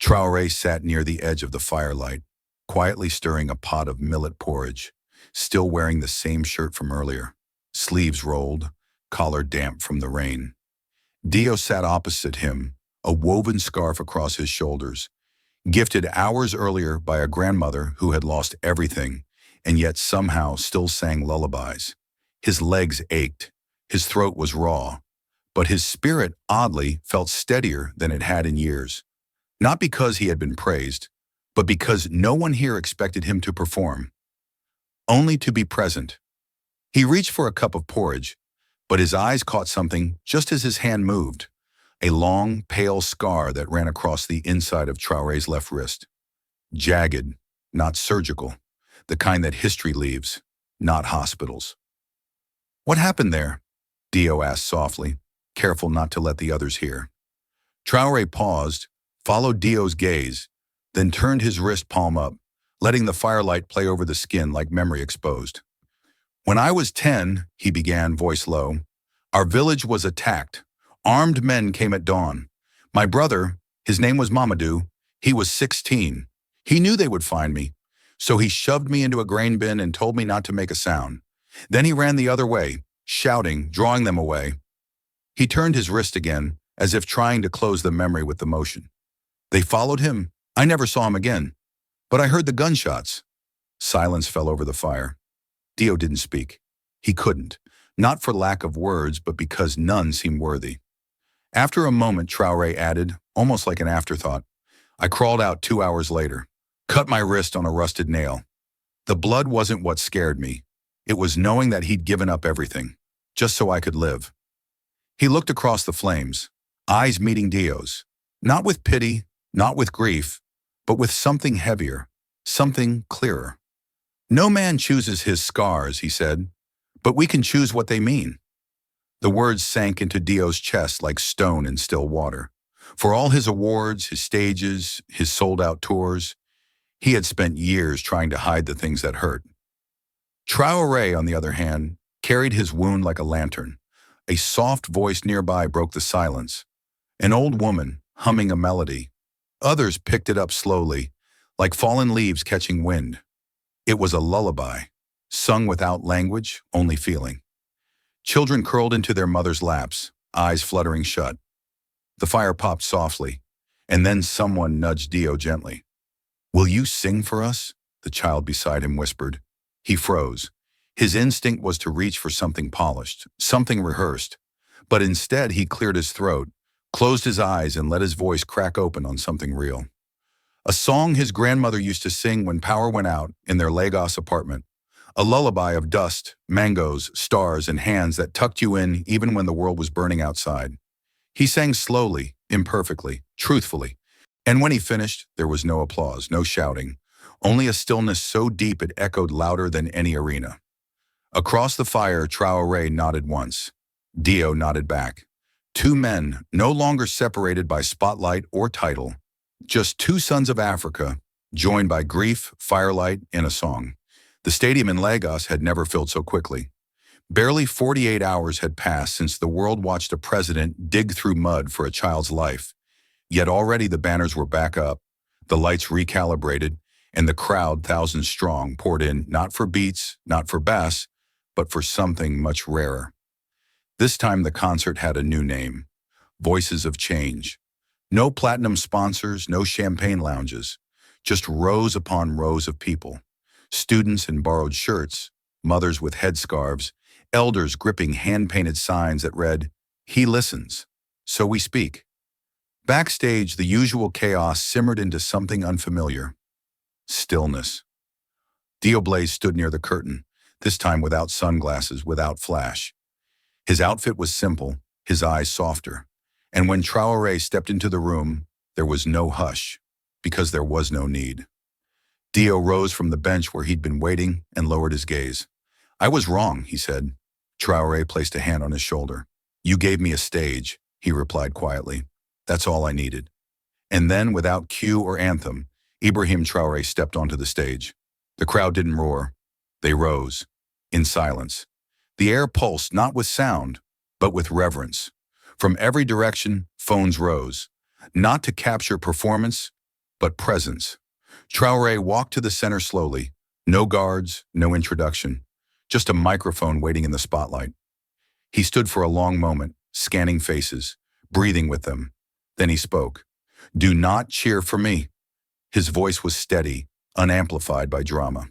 Traoré sat near the edge of the firelight, quietly stirring a pot of millet porridge, still wearing the same shirt from earlier, sleeves rolled, collar damp from the rain. Dio sat opposite him, a woven scarf across his shoulders, gifted hours earlier by a grandmother who had lost everything and yet somehow still sang lullabies. His legs ached, his throat was raw, but his spirit, oddly, felt steadier than it had in years. Not because he had been praised, but because no one here expected him to perform, only to be present. He reached for a cup of porridge, but his eyes caught something just as his hand moved, a long, pale scar that ran across the inside of Traoré's left wrist. Jagged, not surgical, the kind that history leaves, not hospitals. "What happened there?" Dio asked softly, careful not to let the others hear. Traoré paused, followed Dio's gaze, then turned his wrist palm up, letting the firelight play over the skin like memory exposed. "When I was 10, he began, voice low, our village was attacked. Armed men came at dawn. My brother, his name was Mamadou, he was 16. He knew they would find me, so he shoved me into a grain bin and told me not to make a sound. Then he ran the other way, shouting, drawing them away." He turned his wrist again, as if trying to close the memory with the motion. "They followed him. I never saw him again. But I heard the gunshots." Silence fell over the fire. Dio didn't speak. He couldn't, not for lack of words, but because none seemed worthy. After a moment, Traoré added, almost like an afterthought, "I crawled out 2 hours later, cut my wrist on a rusted nail. The blood wasn't what scared me. It was knowing that he'd given up everything, just so I could live." He looked across the flames, eyes meeting Dio's, not with pity, not with grief, but with something heavier, something clearer. "No man chooses his scars," he said, "but we can choose what they mean." The words sank into Dio's chest like stone in still water. For all his awards, his stages, his sold-out tours, he had spent years trying to hide the things that hurt. Traoré, on the other hand, carried his wound like a lantern. A soft voice nearby broke the silence. An old woman, humming a melody. Others picked it up slowly, like fallen leaves catching wind. It was a lullaby, sung without language, only feeling. Children curled into their mothers' laps, eyes fluttering shut. The fire popped softly, and then someone nudged Dio gently. "Will you sing for us?" the child beside him whispered. He froze. His instinct was to reach for something polished, something rehearsed. But instead he cleared his throat, closed his eyes, and let his voice crack open on something real. A song his grandmother used to sing when power went out in their Lagos apartment. A lullaby of dust, mangoes, stars, and hands that tucked you in even when the world was burning outside. He sang slowly, imperfectly, truthfully. And when he finished, there was no applause, no shouting, only a stillness so deep it echoed louder than any arena. Across the fire, Traoré nodded once. Dio nodded back. Two men, no longer separated by spotlight or title, just two sons of Africa, joined by grief, firelight, and a song. The stadium in Lagos had never filled so quickly. Barely 48 hours had passed since the world watched a president dig through mud for a child's life. Yet already the banners were back up, the lights recalibrated, and the crowd, thousands strong, poured in not for beats, not for bass, but for something much rarer. This time the concert had a new name, Voices of Change. No platinum sponsors, no champagne lounges, just rows upon rows of people. Students in borrowed shirts, mothers with headscarves, elders gripping hand-painted signs that read, "He listens, so we speak." Backstage, the usual chaos simmered into something unfamiliar. Stillness. Dio Blaze stood near the curtain, this time without sunglasses, without flash. His outfit was simple, his eyes softer. And when Traoré stepped into the room, there was no hush, because there was no need. Dio rose from the bench where he'd been waiting and lowered his gaze. "I was wrong," he said. Traoré placed a hand on his shoulder. "You gave me a stage," he replied quietly. "That's all I needed." And then, without cue or anthem, Ibrahim Traoré stepped onto the stage. The crowd didn't roar. They rose, in silence. The air pulsed not with sound, but with reverence. From every direction, phones rose, not to capture performance, but presence. Traoré walked to the center slowly, no guards, no introduction, just a microphone waiting in the spotlight. He stood for a long moment, scanning faces, breathing with them. Then he spoke. "Do not cheer for me." His voice was steady, unamplified by drama.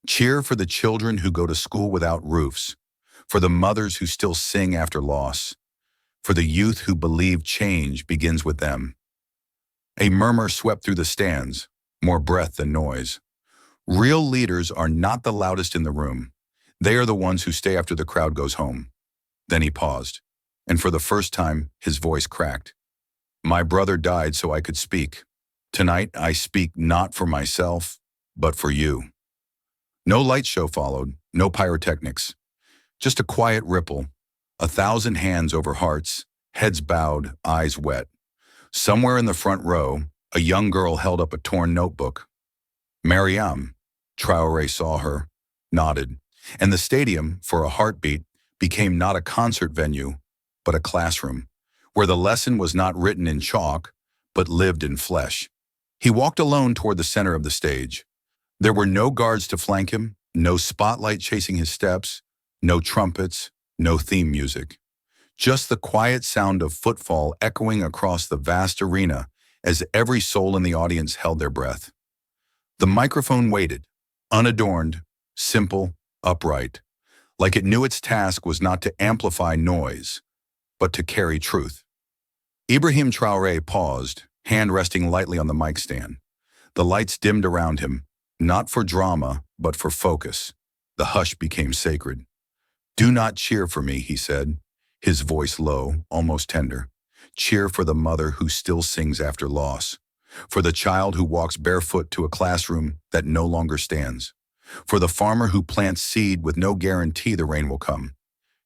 "Cheer for the children who go to school without roofs, for the mothers who still sing after loss, for the youth who believe change begins with them." A murmur swept through the stands, more breath than noise. Real leaders are not the loudest in the room. They are the ones who stay after the crowd goes home. Then he paused, and for the first time, his voice cracked. "My brother died so I could speak. Tonight, I speak not for myself, but for you." No light show followed, no pyrotechnics. Just a quiet ripple, 1,000 hands over hearts, heads bowed, eyes wet. Somewhere in the front row, a young girl held up a torn notebook. Mariam. Traoré saw her, nodded, and the stadium, for a heartbeat, became not a concert venue, but a classroom, where the lesson was not written in chalk, but lived in flesh. He walked alone toward the center of the stage. There were no guards to flank him, no spotlight chasing his steps, no trumpets, no theme music. Just the quiet sound of footfall echoing across the vast arena as every soul in the audience held their breath. The microphone waited, unadorned, simple, upright, like it knew its task was not to amplify noise, but to carry truth. Ibrahim Traoré paused, hand resting lightly on the mic stand. The lights dimmed around him, not for drama, but for focus. The hush became sacred. "Do not cheer for me," he said, his voice low, almost tender. "Cheer for the mother who still sings after loss, for the child who walks barefoot to a classroom that no longer stands, for the farmer who plants seed with no guarantee the rain will come.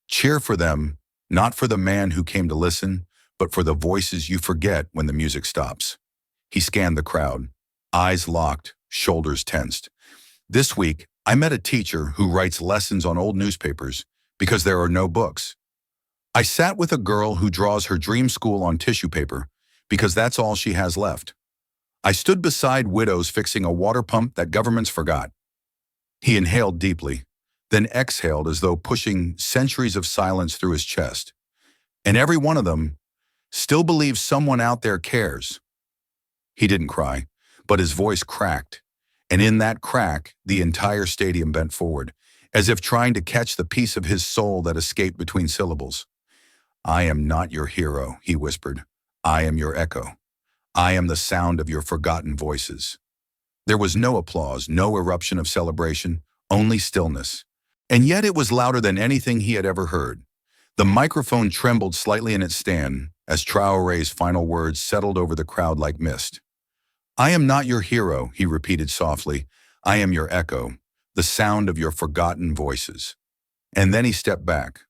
Cheer for them, not for the man who came to listen, but for the voices you forget when the music stops." He scanned the crowd, eyes locked, shoulders tensed. "This week, I met a teacher who writes lessons on old newspapers because there are no books. I sat with a girl who draws her dream school on tissue paper because that's all she has left. I stood beside widows fixing a water pump that governments forgot." He inhaled deeply, then exhaled as though pushing centuries of silence through his chest. "And every one of them still believes someone out there cares." He didn't cry, but his voice cracked, and in that crack, the entire stadium bent forward, as if trying to catch the piece of his soul that escaped between syllables. "I am not your hero," he whispered. "I am your echo. I am the sound of your forgotten voices." There was no applause, no eruption of celebration, only stillness. And yet it was louder than anything he had ever heard. The microphone trembled slightly in its stand as Traoré's final words settled over the crowd like mist. "I am not your hero," he repeated softly. "I am your echo, the sound of your forgotten voices." And then he stepped back.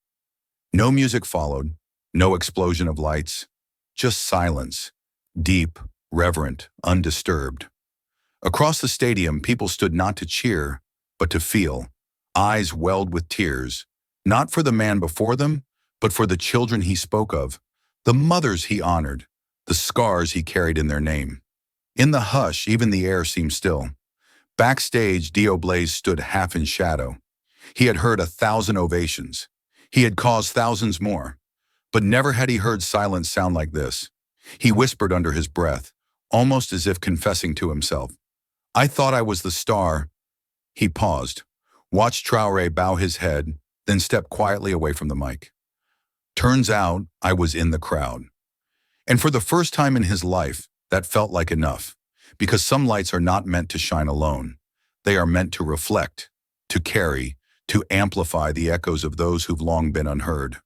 No music followed, no explosion of lights, just silence, deep, reverent, undisturbed. Across the stadium, people stood not to cheer, but to feel, eyes welled with tears, not for the man before them, but for the children he spoke of, the mothers he honored, the scars he carried in their name. In the hush, even the air seemed still. Backstage, Dio Blaze stood half in shadow. He had heard 1,000 ovations. He had caused thousands more. But never had he heard silence sound like this. He whispered under his breath, almost as if confessing to himself. "I thought I was the star." He paused, watched Traoré bow his head, then step quietly away from the mic. "Turns out I was in the crowd." And for the first time in his life, that felt like enough, because some lights are not meant to shine alone. They are meant to reflect, to carry, to amplify the echoes of those who've long been unheard.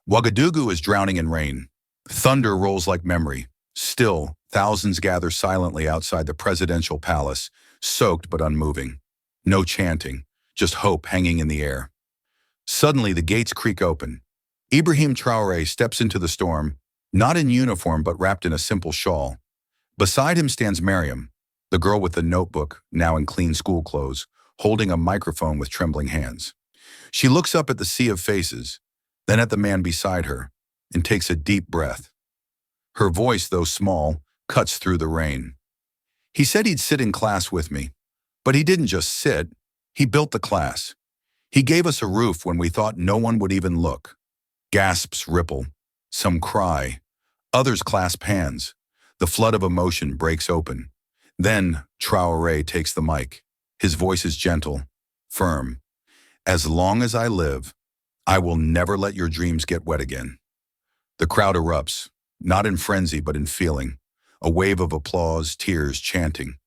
Ouagadougou is drowning in rain. Thunder rolls like memory. Still, thousands gather silently outside the presidential palace, soaked but unmoving. No chanting, just hope hanging in the air. Suddenly, the gates creak open. Ibrahim Traoré steps into the storm, not in uniform but wrapped in a simple shawl. Beside him stands Mariam, the girl with the notebook, now in clean school clothes, holding a microphone with trembling hands. She looks up at the sea of faces, then at the man beside her, and takes a deep breath. Her voice, though small, cuts through the rain. "He said he'd sit in class with me, but he didn't just sit, he built the class. He gave us a roof when we thought no one would even look." Gasps ripple, some cry, others clasp hands. The flood of emotion breaks open. Then Traoré takes the mic. His voice is gentle, firm. "As long as I live, I will never let your dreams get wet again." The crowd erupts, not in frenzy but in feeling. A wave of applause, tears, chanting.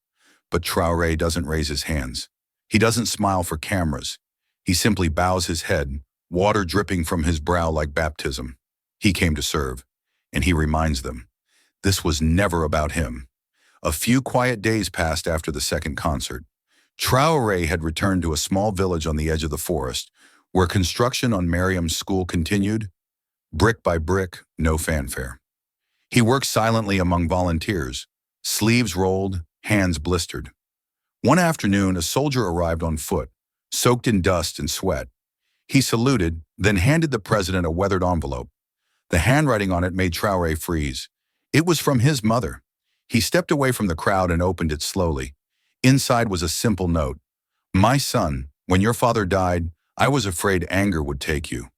But Traoré doesn't raise his hands. He doesn't smile for cameras. He simply bows his head, water dripping from his brow like baptism. He came to serve, and he reminds them, this was never about him. A few quiet days passed after the second concert. Traoré had returned to a small village on the edge of the forest, where construction on Mariam's school continued, brick by brick, no fanfare. He worked silently among volunteers, sleeves rolled, hands blistered. One afternoon, a soldier arrived on foot, soaked in dust and sweat. He saluted, then handed the president a weathered envelope. The handwriting on it made Traoré freeze. It was from his mother. He stepped away from the crowd and opened it slowly. Inside was a simple note. "My son, when your father died, I was afraid anger would take you.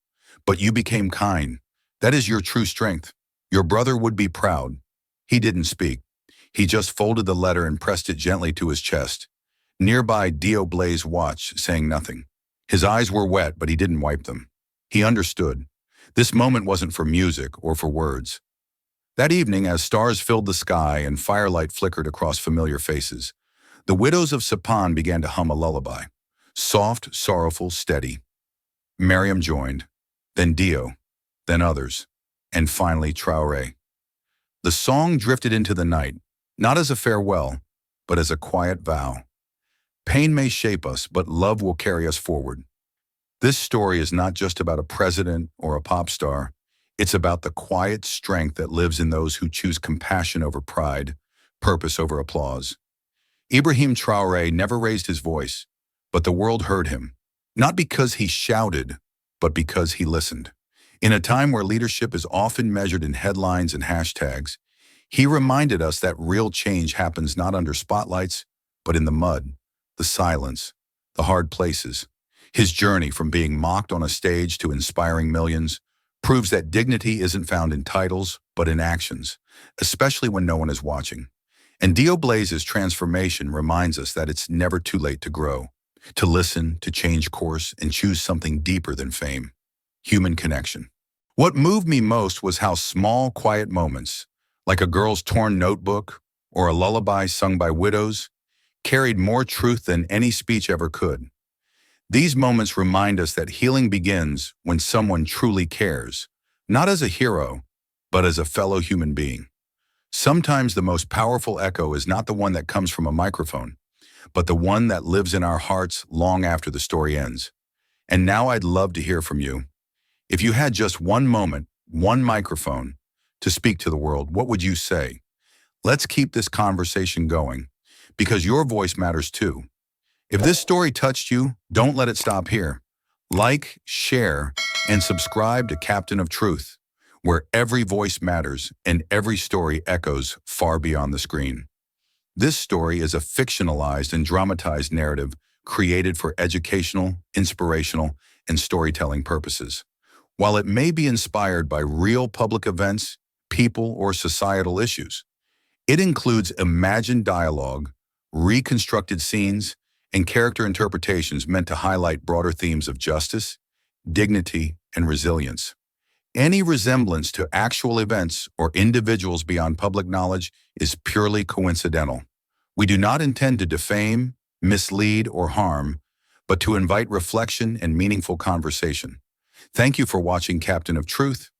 But you became kind. That is your true strength. Your brother would be proud." He didn't speak. He just folded the letter and pressed it gently to his chest. Nearby, Dio Blaze watched, saying nothing. His eyes were wet, but he didn't wipe them. He understood. This moment wasn't for music or for words. That evening, as stars filled the sky and firelight flickered across familiar faces, the widows of Sapan began to hum a lullaby. Soft, sorrowful, steady. Miriam joined, then Dio, then others, and finally Traoré. The song drifted into the night, not as a farewell, but as a quiet vow. Pain may shape us, but love will carry us forward. This story is not just about a president or a pop star. It's about the quiet strength that lives in those who choose compassion over pride, purpose over applause. Ibrahim Traoré never raised his voice, but the world heard him, not because he shouted, but because he listened. In a time where leadership is often measured in headlines and hashtags, he reminded us that real change happens not under spotlights, but in the mud, the silence, the hard places. His journey from being mocked on a stage to inspiring millions proves that dignity isn't found in titles, but in actions, especially when no one is watching. And Dio Blaze's transformation reminds us that it's never too late to grow, to listen, to change course, and choose something deeper than fame. Human connection. What moved me most was how small, quiet moments, like a girl's torn notebook or a lullaby sung by widows, carried more truth than any speech ever could. These moments remind us that healing begins when someone truly cares, not as a hero, but as a fellow human being. Sometimes the most powerful echo is not the one that comes from a microphone, but the one that lives in our hearts long after the story ends. And now I'd love to hear from you. If you had just one moment, one microphone, to speak to the world, what would you say? Let's keep this conversation going, because your voice matters too. If this story touched you, don't let it stop here. Like, share, and subscribe to Captain of Truth, where every voice matters and every story echoes far beyond the screen. This story is a fictionalized and dramatized narrative created for educational, inspirational, and storytelling purposes. While it may be inspired by real public events, people, or societal issues, it includes imagined dialogue, reconstructed scenes, and character interpretations meant to highlight broader themes of justice, dignity, and resilience. Any resemblance to actual events or individuals beyond public knowledge is purely coincidental. We do not intend to defame, mislead, or harm, but to invite reflection and meaningful conversation. Thank you for watching Captain of Truth.